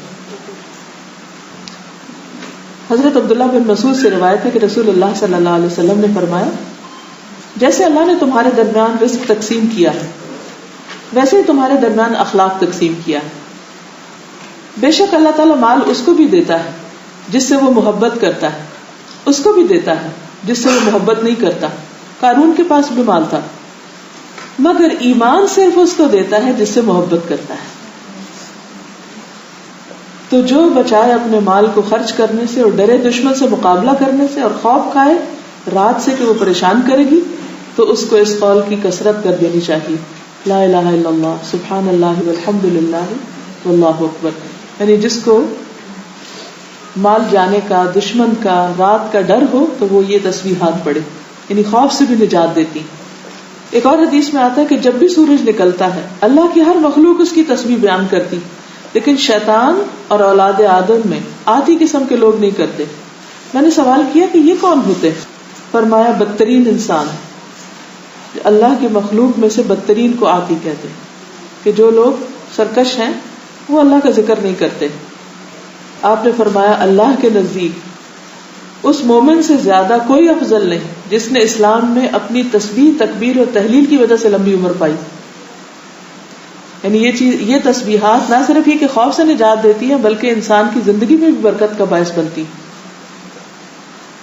S1: حضرت عبداللہ بن مسعود سے روایت ہے کہ رسول اللہ صلی اللہ علیہ وسلم نے فرمایا، جیسے اللہ نے تمہارے درمیان رزق تقسیم کیا ہے، ویسے ہی تمہارے درمیان اخلاق تقسیم کیا ہے۔ بے شک اللہ تعالیٰ مال اس کو بھی دیتا ہے جس سے وہ محبت کرتا ہے، اس کو بھی دیتا ہے جس سے وہ محبت نہیں کرتا۔ قارون کے پاس بھی مال تھا، مگر ایمان صرف اس کو دیتا ہے جس سے محبت کرتا ہے۔ تو جو بچائے اپنے مال کو خرچ کرنے سے اور ڈرے دشمن سے مقابلہ کرنے سے اور خوف کھائے رات سے کہ وہ پریشان کرے گی، تو اس کو اس قول کی کثرت کر دینی چاہیے، لا الہ الا اللہ، سبحان اللہ والحمد للہ واللہ اکبر۔ یعنی جس کو مال جانے کا، دشمن کا، رات کا ڈر ہو تو وہ یہ تسبیحات پڑھے، یعنی خوف سے بھی نجات دیتی۔ ایک اور حدیث میں آتا ہے کہ جب بھی سورج نکلتا ہے اللہ کی ہر مخلوق اس کی تسبیح بیان کرتی، لیکن شیطان اور اولاد آدم میں آدھی قسم کے لوگ نہیں کرتے۔ میں نے سوال کیا کہ یہ کون ہوتے؟ فرمایا بدترین انسان، اللہ کی مخلوق میں سے بدترین کو آتی کہتے ہیں، کہ جو لوگ سرکش ہیں وہ اللہ کا ذکر نہیں کرتے۔ آپ نے فرمایا اللہ کے نزدیک اس مومن سے زیادہ کوئی افضل نہیں جس نے اسلام میں اپنی تسبیح، تکبیر اور تحلیل کی وجہ سے لمبی عمر پائی۔ یعنی یہ تسبیحات نہ صرف یہ کہ خوف سے نجات دیتی ہیں بلکہ انسان کی زندگی میں بھی برکت کا باعث بنتی۔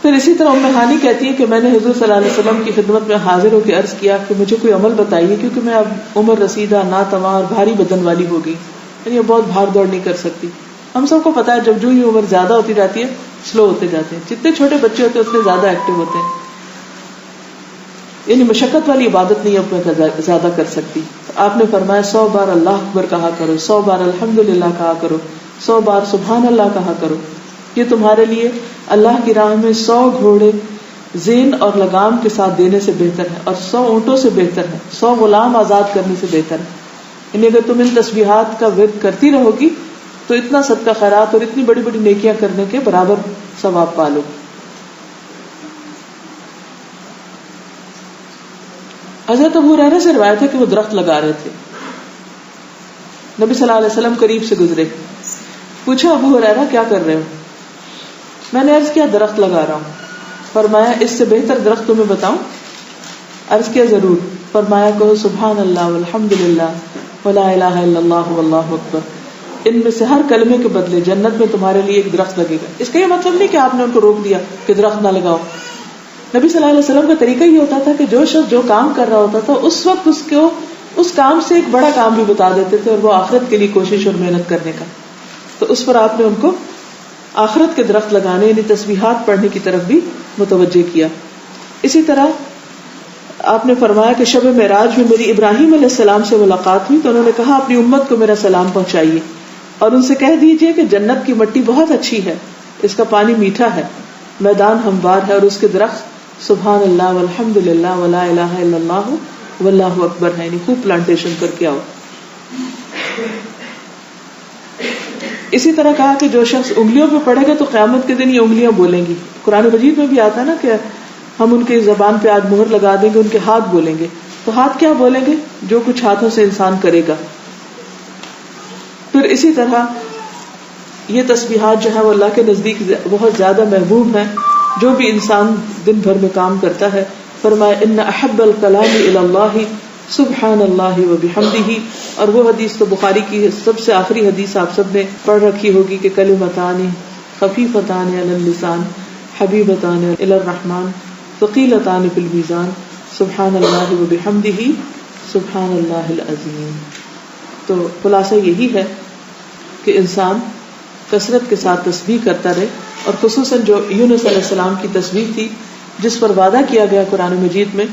S1: پھر اسی طرح ام ہانی کہتی ہے کہ میں نے حضور صلی اللہ علیہ وسلم کی خدمت میں حاضر ہو کے عرض کیا کہ مجھے کوئی عمل بتائیے، کیونکہ میں اب عمر رسیدہ، ناتواں اور بھاری بدن والی ہو گئی، یعنی بہت بھاگ دوڑ نہیں کر سکتی۔ ہم سب کو پتا ہے جب جو ہی عمر زیادہ ہوتی جاتی ہے سلو ہوتے جاتے ہیں، جتنے چھوٹے بچے ہوتے ہیں اتنے زیادہ ایکٹیو ہوتے ہیں، یعنی مشقت والی عبادت نہیں اب میں زیادہ کر سکتی۔ آپ نے فرمایا 100 بار اللہ اکبر کہا کرو، 100 بار الحمدللہ کہا کرو، 100 بار سبحان اللہ کہا کرو، یہ تمہارے لیے اللہ کی راہ میں 100 گھوڑے زین اور لگام کے ساتھ دینے سے بہتر ہے، اور 100 اونٹوں سے بہتر ہے، 100 غلام آزاد کرنے سے بہتر ہے۔ یعنی اگر تم ان تسبیحات کا ورد کرتی رہو گی تو اتنا صدقہ خیرات اور اتنی بڑی بڑی نیکیاں کرنے کے برابر ثواب پالو۔ حضرت ابو ہریرہ سے روایت ہے کہ وہ درخت لگا رہے تھے، نبی صلی اللہ علیہ وسلم قریب سے گزرے، پوچھا ابو ہریرہ کیا کر رہے ہو؟ میں نے عرض کیا درخت لگا رہا ہوں۔ فرمایا اس سے بہتر درخت تمہیں بتاؤں؟ عرض کیا ضرور۔ فرمایا کہو سبحان اللہ والحمد للہ ولا الہ الا اللہ واللہ اکبر، ان میں سے ہر کلمے کے بدلے جنت میں تمہارے لیے ایک درخت لگے گا۔ اس کا یہ مطلب نہیں کہ آپ نے ان کو روک دیا کہ درخت نہ لگاؤ۔ نبی صلی اللہ علیہ وسلم کا طریقہ یہ ہوتا تھا کہ جو شخص جو کام کر رہا ہوتا تھا اس وقت اس کو اس کام سے ایک بڑا کام بھی بتا دیتے تھے، اور وہ آخرت کے لیے کوشش اور محنت کرنے کا، تو اس پر آپ نے ان کو آخرت کے درخت لگانے یعنی تسبیحات پڑھنے کی طرف بھی متوجہ کیا۔ اسی طرح آپ نے فرمایا کہ شب معراج میں میری ابراہیم علیہ السلام سے ملاقات ہوئی تو انہوں نے کہا اپنی امت کو میرا سلام پہنچائیے اور ان سے کہہ دیجئے کہ جنت کی مٹی بہت اچھی ہے، اس کا پانی میٹھا ہے، میدان ہموار ہے، اور اس کے درخت سبحان اللہ والحمد للہ ولا الہ الا اللہ واللہ اکبر ہے، یعنی خوب پلانٹیشن کر کے آؤ۔ اسی طرح کہا کہ جو شخص انگلیوں پہ پڑے گا تو قیامت کے دن یہ انگلیاں بولیں گی۔ قرآن مجید میں بھی آتا ہے نا کہ ہم ان کی زبان پہ آج مہر لگا دیں گے، ان کے ہاتھ بولیں گے، تو ہاتھ کیا بولیں گے؟ جو کچھ ہاتھوں سے انسان کرے گا۔ پھر اسی طرح یہ تسبیحات جو ہے وہ اللہ کے نزدیک بہت زیادہ محبوب ہیں جو بھی انسان دن بھر میں کام کرتا ہے. فرمایا ان احب الکلام الی اللہ سبحان اللہ وبحمدہ. اور وہ حدیث تو بخاری کی سب سے آخری حدیث آپ سب نے پڑھ رکھی ہوگی کہ کلمتان خفیفتان علی اللسان حبیبتان الی الرحمن ثقیلتان فی المیزان سبحان اللہ وبحمدہ سبحان اللہ العظیم. تو خلاصہ یہی ہے کہ انسان کثرت کے ساتھ تسبیح کرتا رہے, اور خصوصاً جو یونس علیہ السلام کی تسبیح تھی جس پر وعدہ کیا گیا قرآن مجید میں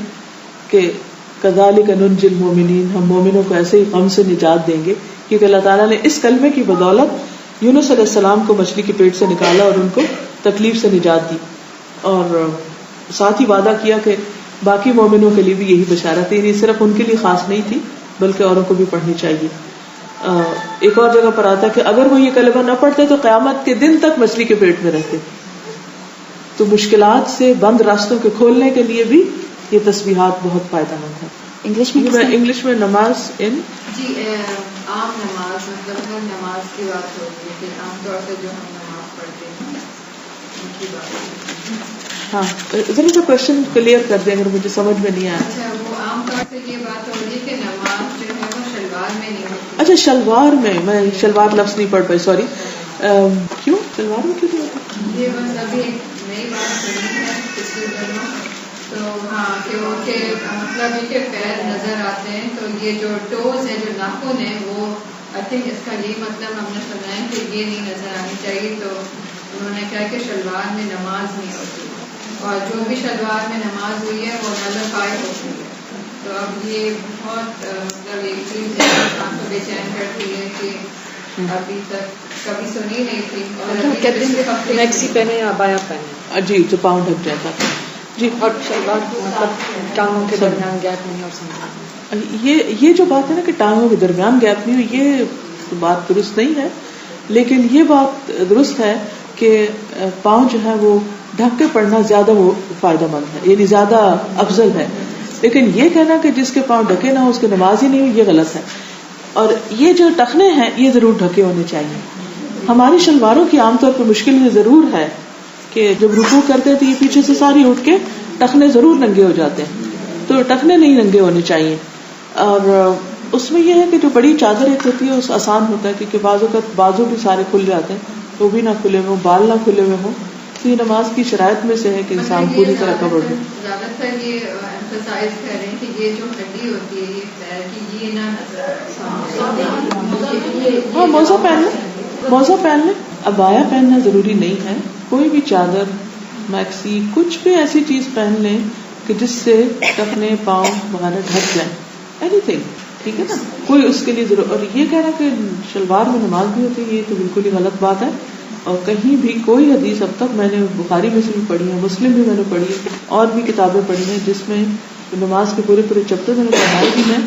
S1: کہ کذالک ننجی المؤمنین, ہم مومنوں کو ایسے ہی غم سے نجات دیں گے, کیونکہ اللہ تعالیٰ نے اس کلمے کی بدولت یونس علیہ السلام کو مچھلی کے پیٹ سے نکالا اور ان کو تکلیف سے نجات دی, اور ساتھ ہی وعدہ کیا کہ باقی مومنوں کے لیے بھی یہی بشارت ہے, یعنی صرف ان کے لیے خاص نہیں تھی بلکہ اوروں کو بھی پڑھنی چاہیے. ایک اور جگہ پر آتا ہے کہ اگر وہ یہ کلمہ نہ پڑھتے تو قیامت کے دن تک مچھلی کے پیٹ میں رہتے. تو مشکلات سے بند راستوں کے کھولنے کے لیے بھی یہ تسبیحات بہت فائدہ مند ہے. انگلش میں نماز
S2: جی عام نماز مطلب ہر نماز کی بات ہوتی ہے کہ عام طور سے جو ہم نماز پڑھتے ہیں ان کی بات.
S1: ہاں ذرا سا کوشچن کلیئر کر دیں اگر مجھے سمجھ میں نہیں آیا.
S2: اچھا وہ عام طور سے یہ بات ہو رہی ہے کہ نماز جو ہے وہ شلوار میں نہیں ہوتی.
S1: اچھا شلوار میں شلوار لفظ نہیں پڑھ پائی, سوری. کیوں شلوار میں کیوں نہیں ہوتا؟
S2: یہ بس ابھی نئی بات سنی ہے پچھلے دنوں. تو ہاں کہ وہ کہ مطلب یہ کہ پیر نظر آتے ہیں تو یہ جو ٹوز ہے جو ناخن ہے وہ آئی تھنک اس کا یہ مطلب ہم نے سنا ہے کہ یہ نہیں نظر آنی چاہیے. تو انہوں نے کہا کہ شلوار میں نماز نہیں ہوتی, اور جو بھی شلوار میں نماز ہوئی ہے وہ نلفائی ہوتی ہے. تو اب یہ بہت مطلب ایک چیز ہے آپ کو بے چین کرتی ہے کہ ابھی تک کبھی سنی نہیں تھی.
S3: میکسی پہنے یا ابایا پہنے,
S1: جی جو پاؤں ڈھک جاتا ہے جی,
S3: اور شلوار مطلب ٹانگوں کے درمیان گیپ نہیں اور سمجھ.
S1: یہ جو بات ہے نا کہ ٹانگوں کے درمیان گیپ نہیں ہو, یہ بات درست نہیں ہے, لیکن یہ بات درست ہے کہ پاؤں جو ہے وہ ڈھک کے پڑھنا زیادہ وہ فائدہ مند ہے, یعنی زیادہ افضل ہے. لیکن یہ کہنا کہ جس کے پاؤں ڈھکے نہ ہو اس کی نماز ہی نہیں ہوئی, یہ غلط ہے. اور یہ جو ٹخنے ہیں یہ ضرور ڈھکے ہونے چاہیے. ہماری شلواروں کی عام طور پہ مشکل یہ ضرور ہے کہ جب رکوع کرتے ہیں تو یہ پیچھے سے ساری اٹھ کے ٹخنے ضرور ننگے ہو جاتے ہیں, تو ٹخنے نہیں ننگے ہونے چاہیے. اور اس میں یہ ہے کہ جو بڑی چادر ایک ہوتی ہے اس آسان ہوتا ہے کیونکہ بازو کا بازو بھی سارے کھل جاتے ہیں, وہ بھی نہ کھلے ہوئے, بال نہ کھلے ہوئے ہوں. تو یہ نماز کی شرائط میں سے ہے کہ انسان پوری طرح کور ہو.
S2: زیادہ تر یہ ایمفسائز کر رہے ہیں کہ یہ جو ہڈی ہوتی ہے یہ پیر کی یہ نہ نظر.
S1: ہاں موزہ پہن لیں, ابایا پہننا ضروری نہیں ہے. کوئی بھی چادر میکسی کچھ بھی ایسی چیز پہن لیں کہ جس سے ٹخنے پاؤں وغیرہ ڈھک جائیں, اینی تھنگ, ٹھیک ہے نا, کوئی اس کے لیے ضرور. اور یہ کہنا کہ شلوار میں نماز بھی ہوتی ہے یہ تو بالکل ہی غلط بات ہے. اور کہیں بھی کوئی حدیث اب تک میں نے بخاری میں سے بھی پڑھی ہے, مسلم بھی میں نے پڑھی ہے, اور بھی کتابیں پڑھی ہیں جس میں نماز کے پورے چیپٹر میں نے پڑھائی بھی ہے,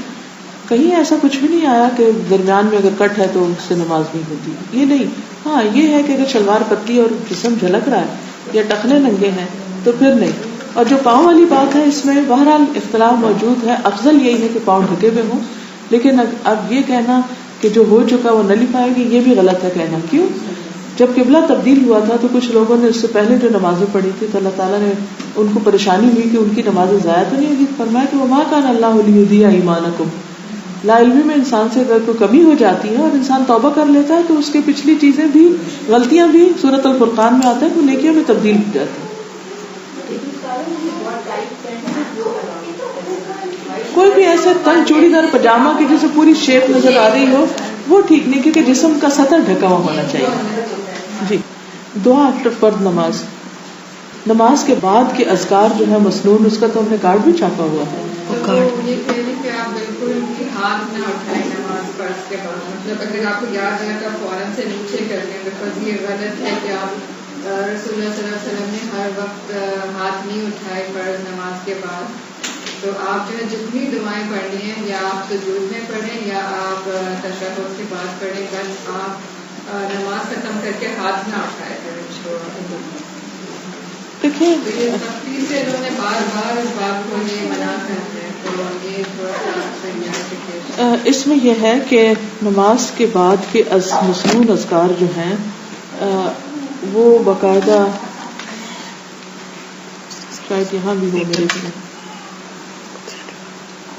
S1: کہیں ایسا کچھ بھی نہیں آیا کہ درمیان میں اگر کٹ ہے تو اس سے نماز نہیں ہوتی. یہ نہیں. ہاں یہ ہے کہ اگر شلوار پتلی اور جسم جھلک رہا ہے یا ٹخنے ننگے ہیں تو پھر نہیں. اور جو پاؤں والی بات ہے اس میں بہرحال اختلاف موجود ہے. افضل یہی ہے کہ پاؤں ڈھکے ہوئے ہوں, لیکن اب یہ کہنا کہ جو ہو چکا وہ نہ پائے گی یہ بھی غلط ہے کہنا. کیوں؟ جب قبلہ تبدیل ہوا تھا تو کچھ لوگوں نے اس سے پہلے جو نمازیں پڑھی تھی تو اللہ تعالیٰ نے ان کو پریشانی ہوئی کہ ان کی نمازیں ضائع تو نہیں ہوگی. فرمایا کہ وما کان اللہ لیضیع ایمانکم, لا علمی میں انسان سے اگر کوئی کمی ہو جاتی ہے اور انسان توبہ کر لیتا ہے تو اس کی پچھلی چیزیں بھی, غلطیاں بھی, سورۃ الفرقان میں آتا ہے, وہ نیکیوں میں تبدیل ہو جاتی ہے. کوئی بھی ایسے تنگ چوڑی دار پاجامہ کی جسے پوری شیپ نظر آ رہی ہو وہ ٹھیک نہیں, کیونکہ جسم کا سطح ڈھکا ہوا ہونا چاہیے. جی دعا آفٹر فرض نماز, نماز کے بعد کے اذکار جو ہے مسنون, اس کا تو ہم نے کارڈ بھی چھاپا ہوا ہے.
S2: یہ کہہ رہی کہ آپ بالکل ہاتھ نہ اٹھائیں نماز فرض کے بعد, مطلب اگر آپ کو یاد ہے تو فوراً سے نیچے کر لیں, بیکاز یہ غلط ہے کہ آپ رسول اللہ صلی اللہ علیہ وسلم نے ہر وقت ہاتھ نہیں اٹھائے فرض نماز کے بعد. تو آپ جو ہے جتنی دعائیں پڑھنی ہیں یا آپ سجود میں پڑھیں یا آپ تشہد کے بعد پڑھیں, بس آپ نماز ختم کر کے ہاتھ نہ اٹھائے کریں.
S1: دیکھیں
S2: سختی سے انہوں نے بار بار اس بات کو یہ منع کرتے ہیں. یہ تھوڑا سا
S1: اس میں یہ ہے کہ نماز کے بعد کے مسنون اذکار جو ہیں وہ باقاعدہ شاید یہاں بھی ہو میرے لیے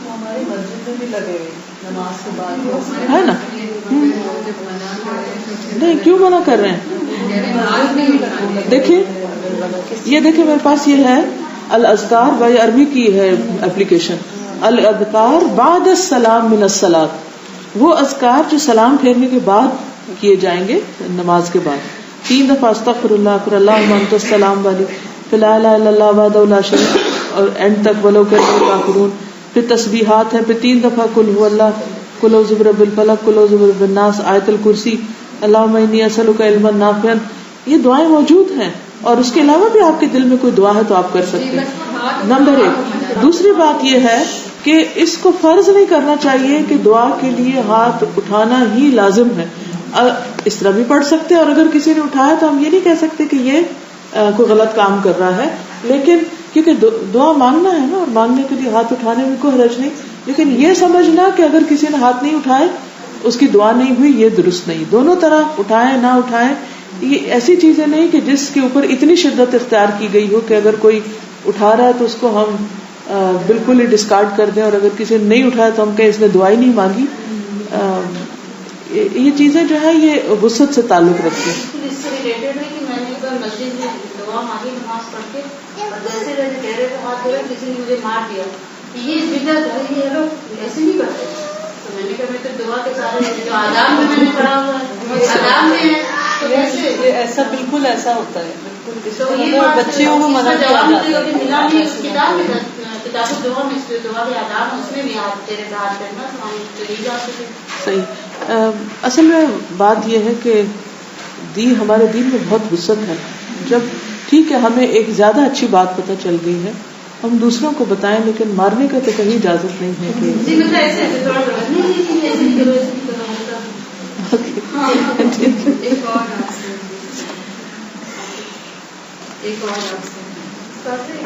S3: ہماری مسجد میں بھی لگے ہوئے نماز کے بعد
S1: ہے نا. نہیں کیوں منع کر رہے ہیں؟ دیکھیں یہ دیکھیں میرے پاس یہ ہے الاذکار بائی عربی کی ہے اپلیکیشن. الاذکار بعد السلام من الصلاۃ، وہ اذکار جو سلام پھیرنے کے بعد کیے جائیں گے نماز کے بعد. 3 دفعہ استغفر اللہ اکبر اللہم انت السلام والی، پھر لا الہ الا اللہ وحدہ لا شریک اور اینڈ تک ولو کرہ الکافرون. پھر تسبیحات ہیں، پھر 3 دفعہ قل هو اللہ، قل اعوذ برب الفلق، قل اعوذ برب الناس، آیت الکرسی، اللہم انی اسألک علما نافعا. یہ دعائیں موجود ہیں اور اس کے علاوہ بھی آپ کے دل میں کوئی دعا ہے تو آپ کر سکتے ہیں. نمبر 1. دوسری بات یہ ہے کہ اس کو فرض نہیں کرنا چاہیے کہ دعا کے لیے ہاتھ اٹھانا ہی لازم ہے. اس طرح بھی پڑھ سکتے ہیں اور اگر کسی نے اٹھایا تو ہم یہ نہیں کہہ سکتے کہ یہ کوئی غلط کام کر رہا ہے، لیکن کیونکہ دعا مانگنا ہے نا اور مانگنے کے لیے ہاتھ اٹھانے میں کوئی حرج نہیں. لیکن یہ سمجھنا کہ اگر کسی نے ہاتھ نہیں اٹھائے اس کی دعا نہیں ہوئی، یہ درست نہیں. دونوں طرح اٹھائیں نہ اٹھائیں، یہ ایسی چیزیں نہیں کہ جس کے اوپر اتنی شدت اختیار کی گئی ہو کہ اگر کوئی اٹھا رہا ہے تو اس کو ہم بالکل ہی ڈسکارڈ کر دیں، اور اگر کسی نے نہیں اٹھایا تو ہم کہیں اس نے دعا ہی نہیں مانگی. یہ چیزیں جو ہے یہ وسعت سے تعلق رکھتی ہیں.
S4: اس سے ریلیٹڈ ہے کہ میں نے ایک بار مسجد میں دعا مانگی نماز پڑھ کے، اور جیسے جیسے کہہ رہے تھے ہاتھ دھوئے کسی نے مجھے مار دیا. یہ بدعت ہے، یہ لوگ ایسے نہیں کرتے. تو میں نے کہا میں تو دعا کے سارے جو آداب میں نے پڑھا ہوا ہے آداب میں ہے تو
S3: یہ ایسا بالکل ایسا ہوتا ہے.
S4: تو یہ
S3: بالکل بچیوں کو منع کیا
S4: جواب
S3: جاتا ہے.
S4: ملا نہیں اس کتاب میں، کتاب دعا میں دعا کے آداب اس میں بھی ہاتھ تیرے ہاتھ کرنا تو ہم چلی جا سکے.
S1: صحیح. اصل میں بات یہ ہے کہ ہمارے دین میں بہت وسعت ہے. جب ٹھیک ہے ہمیں ایک زیادہ اچھی بات پتہ چل گئی ہے ہم دوسروں کو بتائیں، لیکن مارنے کا تو کہیں اجازت نہیں ہے کہ
S4: جی مطلب ایسے تھوڑا ایسے نہیں کرو ایسے نہیں کرو.
S2: ایک اور آپ سے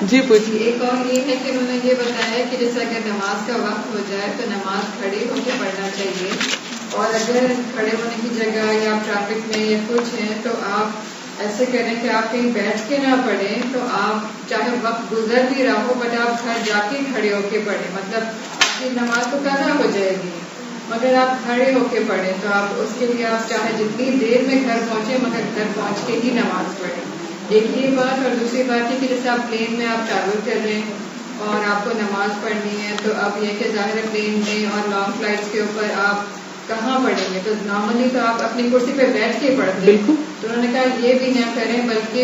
S1: جی پوچھیے.
S2: ایک اور یہ ہے کہ انہوں نے یہ بتایا کہ جیسے اگر نماز کا وقت ہو جائے تو نماز کھڑے ہو کے پڑھنا چاہیے، اور اگر کھڑے ہونے کی جگہ یا ٹریفک میں یا کچھ ہے تو آپ ایسے کریں کہ آپ کہیں بیٹھ کے نہ پڑھیں، تو آپ چاہے وقت گزر بھی رہا ہو بٹ آپ گھر جا کے کھڑے ہو کے پڑھیں. مطلب آپ کی نماز تو قضا ہو جائے گی مگر آپ کھڑے ہو کے پڑھیں، تو آپ اس کے لیے آپ چاہے جتنی دیر میں گھر پہنچے مگر گھر پہنچ کے ہی نماز پڑھیں. ایک یہ بات، اور دوسری بات یہ کہ جیسے آپ پلین میں آپ ٹریول کر رہے ہیں اور آپ کو نماز پڑھنی ہے، تو اب یہ کہ ظاہر ہے پلین میں اور لانگ فلائٹس کے اوپر آپ کہاں پڑھیں گے، تو نارملی تو آپ اپنی کرسی پہ بیٹھ کے پڑھتے ہیں. تو انہوں نے کہا یہ بھی نہ کریں بلکہ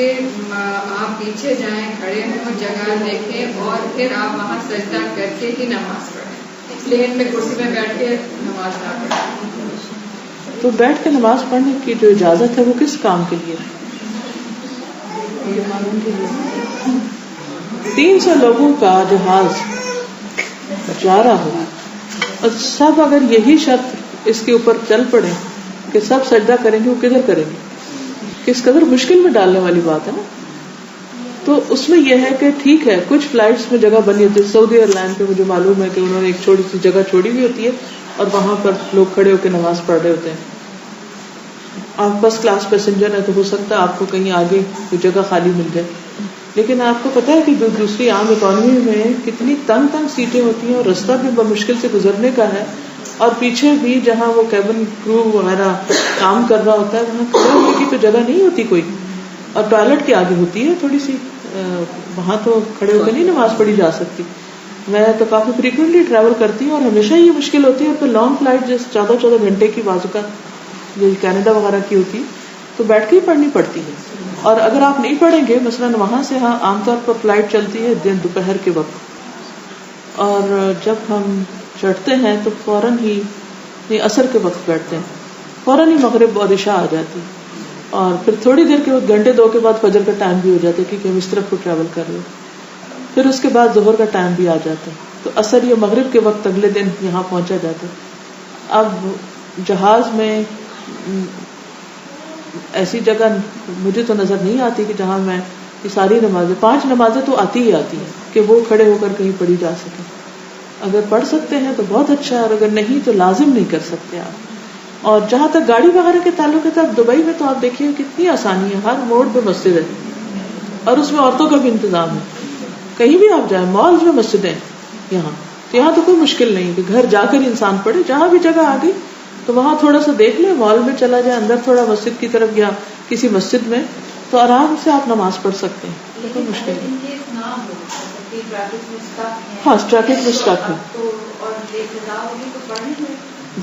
S2: آپ پیچھے جائیں، کھڑے ہوں، جگہ دیکھیں اور پھر آپ وہاں سجدہ کر کے ہی نماز پڑھیں. پلین میں کرسی پہ بیٹھ کے نماز نہ پڑھیں.
S1: تو بیٹھ کے نماز پڑھنے کی جو اجازت ہے وہ کس کام کے لیے؟ 300 لوگوں کا جہاز جا رہا ہو اور سب اگر یہی شرط اس کے اوپر چل پڑے کہ سب سجدہ کریں گے، وہ کدھر کریں گے؟ کس قدر مشکل میں ڈالنے والی بات ہے نا. تو اس میں یہ ہے کہ ٹھیک ہے کچھ فلائٹس میں جگہ بنی ہوتی ہے. سعودی ایئر لائن پہ مجھے معلوم ہے کہ انہوں نے ایک چھوٹی سی جگہ چھوڑی ہوئی ہوتی ہے اور وہاں پر لوگ کھڑے ہو کے نماز پڑھ رہے ہوتے ہیں. آپ فرسٹ کلاس پیسنجر ہیں تو ہو سکتا ہے آپ کو کہیں آگے کوئی جگہ خالی مل جائے، لیکن آپ کو پتا ہے کہ دوسری عام اکانومی میں کتنی تنگ سیٹیں ہوتی ہیں اور رستہ بھی بمشکل سے گزرنے کا ہے، اور پیچھے بھی جہاں وہ کیبن کرو وغیرہ کام کر رہا ہوتا ہے وہاں کھڑے ہونے کی تو جگہ نہیں ہوتی کوئی، اور ٹوائلٹ کے آگے ہوتی ہے تھوڑی سی، وہاں تو کھڑے ہو کے نہیں نماز پڑھی جا سکتی. میں تو کافی فریکوینٹلی ٹریول کرتی ہوں اور ہمیشہ یہ مشکل ہوتی ہے. پھر لانگ فلائٹ جس 14 گھنٹے کی بازو کا جو کینیڈا وغیرہ کی ہوتی تو بیٹھ کے ہی پڑھنی پڑتی ہے. اور اگر آپ نہیں پڑھیں گے، مثلاً وہاں سے عام طور پر فلائٹ چلتی ہے دوپہر کے وقت، اور جب ہم چڑھتے ہیں تو فوراً ہی عصر کے وقت بیٹھتے ہیں، فوراً ہی مغرب اور عشاء آ جاتی، اور پھر تھوڑی دیر کے بعد گھنٹے 2 کے بعد فجر کا ٹائم بھی ہو جاتا ہے کیونکہ ہم اس طرف کو ٹریول کر رہے ہیں. پھر اس کے بعد ظہر کا ٹائم بھی آ جاتا ہے، تو عصر یا مغرب کے وقت اگلے دن یہاں پہنچا جاتا ہے. اب جہاز میں ایسی جگہ مجھے تو نظر نہیں آتی کہ جہاں میں یہ ساری نمازیں 5 نمازیں تو آتی ہی آتی ہیں کہ وہ کھڑے ہو کر کہیں پڑھی جا سکے. اگر پڑھ سکتے ہیں تو بہت اچھا ہے، اور اگر نہیں تو لازم نہیں کر سکتے آپ. اور جہاں تک گاڑی وغیرہ کے تعلق ہے تو اب دبئی میں تو آپ دیکھیے کتنی آسانی ہے، ہر موڑ پہ مسجد ہے، اور اس میں عورتوں کا بھی انتظام ہے. کہیں بھی آپ جائیں، مالز میں مسجدیں یہاں تو کوئی مشکل نہیں کہ گھر جا کر انسان پڑھے. جہاں بھی جگہ آ گئی تو وہاں تھوڑا سا دیکھ لیں، مال میں چلا جائے، اندر تھوڑا مسجد کی طرف یا کسی مسجد میں، تو آرام سے آپ نماز پڑھ سکتے ہیں، کوئی مشکل نہیں. ہاں ٹریفک میں اسٹک ہے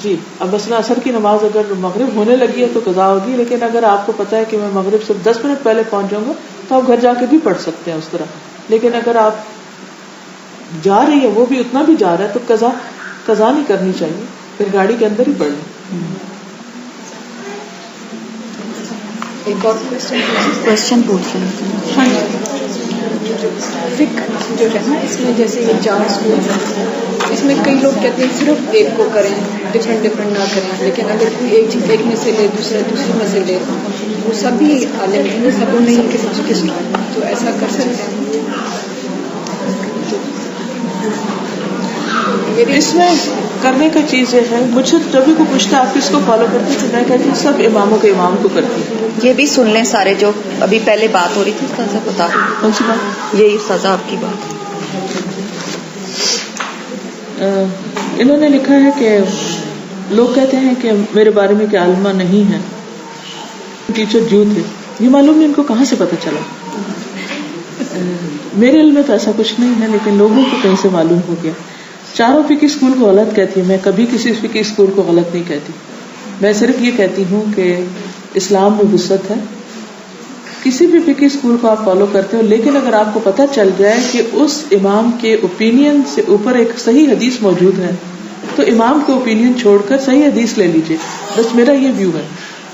S1: جی. اب مثلا عصر کی نماز اگر مغرب ہونے لگی ہے تو قضا ہوگی، لیکن اگر آپ کو پتا ہے کہ میں مغرب سے 10 منٹ پہلے پہنچ جاؤں گا تو آپ گھر جا کے بھی پڑھ سکتے ہیں اس طرح. لیکن اگر آپ جا رہی ہے، وہ بھی اتنا بھی جا رہا ہے، تو قضا نہیں کرنی چاہیے، پھر گاڑی کے اندر ہی پڑھ لیں.
S3: ایک اور کوشچن پوچھ رہے ہیں.
S1: ہاں جی.
S3: فقہ جو ہے نا، اس میں جیسے یہ 4 اسکول ہیں، اس میں کئی لوگ کہتے ہیں صرف ایک کو کریں، ڈفرینٹ نہ کریں. لیکن اگر کوئی ایک چیز ایک میں سے لے، دوسری میں سے لے، وہ سبھی عالم ہیں، سبوں نے کس تو ایسا کر سکتے ہیں.
S1: اس میں کرنے کا چیز یہ ہے، مجھ سے جب بھی کوئی پوچھتا آپ کس کو فالو کرتے ہیں تو میں کہتی ہوں سب اماموں کے امام کو کرتی ہوں.
S5: یہ بھی سن لیں سارے، جو ابھی پہلے بات ہو رہی تھی استاذہ بتا.
S1: کون سی بات؟
S5: یہی استاذہ آپ کی بات.
S1: انہوں نے لکھا ہے کہ لوگ کہتے ہیں کہ میرے بارے میں کہ عالمہ نہیں ہے، ٹیچر جو تھے. یہ معلوم نہیں ان کو کہاں سے پتہ چلا. میرے علم میں تو ایسا کچھ نہیں ہے، لیکن لوگوں کو کہیں سے معلوم ہو گیا. چاروں فقہ اسکول کو غلط کہتی ہے، میں کبھی کسی فقہ اسکول کو غلط نہیں کہتی. میں صرف یہ کہتی ہوں کہ اسلام میں وسعت ہے. کسی بھی فقہ اسکول کو آپ فالو کرتے ہو، لیکن اگر آپ کو پتہ چل جائے کہ اس امام کے اوپینین سے اوپر ایک صحیح حدیث موجود ہے تو امام کے اوپینین چھوڑ کر صحیح حدیث لے لیجئے. بس میرا یہ ویو ہے،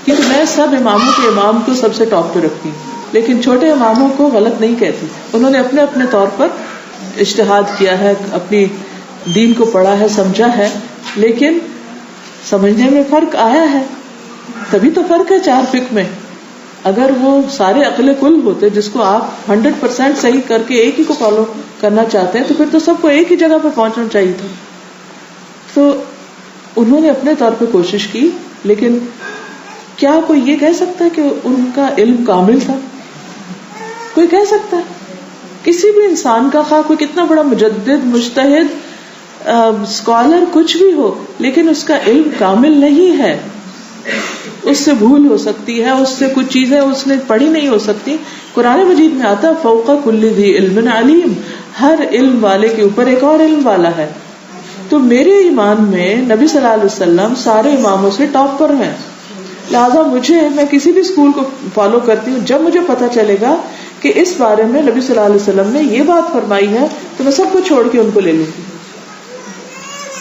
S1: کیونکہ میں سب اماموں کے امام کو سب سے ٹاپ پہ رکھتی ہوں، لیکن چھوٹے اماموں کو غلط نہیں کہتی. انہوں نے اپنے اپنے طور پر اجتہاد کیا ہے، اپنی دین کو پڑھا ہے، سمجھا ہے، لیکن سمجھنے میں فرق آیا ہے. تبھی تو فرق ہے 4 فقہ میں. اگر وہ سارے عقل کل ہوتے جس کو آپ 100% صحیح کر کے ایک ہی کو فالو کرنا چاہتے ہیں، تو پھر تو سب کو ایک ہی جگہ پہ پہنچنا چاہیے تھا. تو انہوں نے اپنے طور پہ کوشش کی، لیکن کیا کوئی یہ کہہ سکتا ہے کہ ان کا علم کامل تھا؟ کوئی کہہ سکتا ہے؟ کسی بھی انسان کا، خواہ کوئی کتنا بڑا مجدد، مجتہد، اسکالر کچھ بھی ہو، لیکن اس کا علم کامل نہیں ہے. اس سے بھول ہو سکتی ہے، اس سے کچھ چیزیں اس نے پڑھی نہیں ہو سکتی. قرآن مجید میں آتا ہے فوق کل ذی علم علیم، ہر علم والے کے اوپر ایک اور علم والا ہے. تو میرے ایمان میں نبی صلی اللہ علیہ وسلم سارے اماموں سے ٹاپ پر ہیں. لہٰذا میں کسی بھی اسکول کو فالو کرتی ہوں، جب مجھے پتا چلے گا کہ اس بارے میں نبی صلی اللہ علیہ وسلم نے یہ بات فرمائی ہے تو میں سب کو چھوڑ کے ان کو لے لوں گی.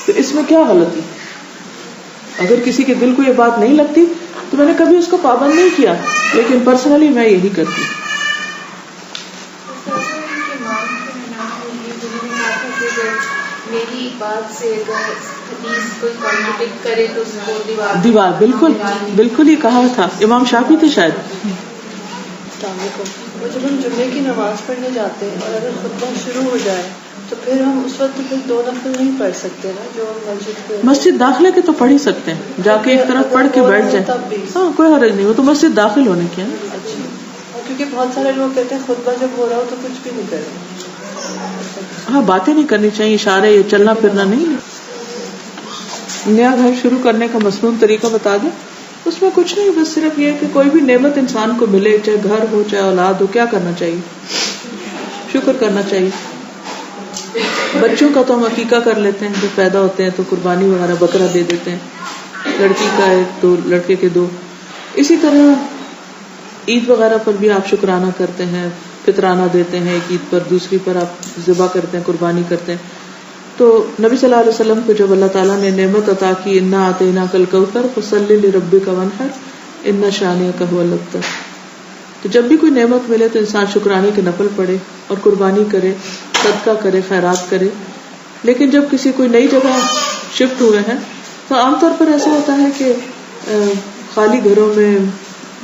S1: تو اس میں کیا غلطی؟ اگر کسی کے دل کو یہ بات نہیں لگتی تو میں نے کبھی اس کو پابند نہیں کیا، لیکن پرسنلی میں یہی کرتی.
S4: میری بات سے اگر حدیث کوئی کانٹرڈکٹ کرے تو اس کو
S1: دیوار. بالکل ہی کہا تھا امام شافعی تھے شاید.
S6: جب ہم جمعے کی نماز پڑھنے جاتے ہیں اور اگر خطبہ شروع ہو جائے تو پھر ہم اس وقت پھر 2 نفل نہیں پڑھ سکتے نا، جو ہم
S1: مسجد داخلے کے تو پڑھ ہی سکتے ہیں، جا کے ایک طرف پڑھ کے بیٹھ جائیں. ہاں کوئی حرج نہیں، وہ تو مسجد داخل ہونے کے.
S6: اچھا، کیونکہ بہت سارے لوگ کہتے ہیں خطبہ جب ہو رہا ہو تو کچھ بھی نہیں کریں.
S1: ہاں باتیں نہیں کرنی چاہیے، اشارے، یہ چلنا پھرنا نہیں. نیا گھر شروع کرنے کا مصنون طریقہ بتا دیں. اس میں کچھ نہیں، بس صرف یہ کہ کوئی بھی نعمت انسان کو ملے، چاہے گھر ہو چاہے اولاد ہو، کیا کرنا چاہیے؟ شکر کرنا چاہیے. بچوں کا تو ہم عقیقہ کر لیتے ہیں، جب پیدا ہوتے ہیں تو قربانی وغیرہ بکرا دے دیتے ہیں، لڑکی کا 1 2 لڑکے کے 2. اسی طرح عید وغیرہ پر بھی آپ شکرانہ کرتے ہیں، فطرانہ دیتے ہیں. ایک عید پر، دوسری پر آپ ذبح کرتے ہیں، قربانی کرتے ہیں. تو نبی صلی اللہ علیہ وسلم کو جب اللہ تعالیٰ نے نعمت عطا کی، انا اعطیناک الکوثر فصلی لربک وانحر ان شانئک ھو الابتر، تو جب بھی کوئی نعمت ملے تو انسان شکرانے کے نفل پڑھے اور قربانی کرے، صدقہ کرے، خیرات کرے. لیکن جب کسی کوئی نئی جگہ شفٹ ہوئے ہیں تو عام طور پر ایسا ہوتا ہے کہ خالی گھروں میں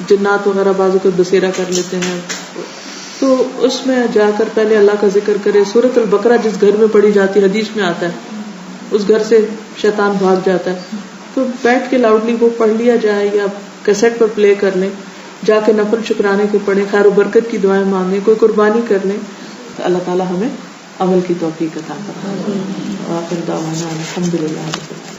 S1: جنات وغیرہ بعض کو بسیرا کر لیتے ہیں، تو اس میں جا کر پہلے اللہ کا ذکر کرے. سورۃ البقرہ جس گھر میں پڑھی جاتی، حدیث میں آتا ہے اس گھر سے شیطان بھاگ جاتا ہے. تو بیٹھ کے لاؤڈلی وہ پڑھ لیا جائے یا کیسٹ پر پلے کر لیں, جا کے نفل شکرانے کے پڑھیں, خیر و برکت کی دعائیں مانگیں, کوئی قربانی کر لیں, تو اللہ تعالیٰ ہمیں عمل کی توفیق عطا فرمائے. آخر دعوانا الحمدللہ.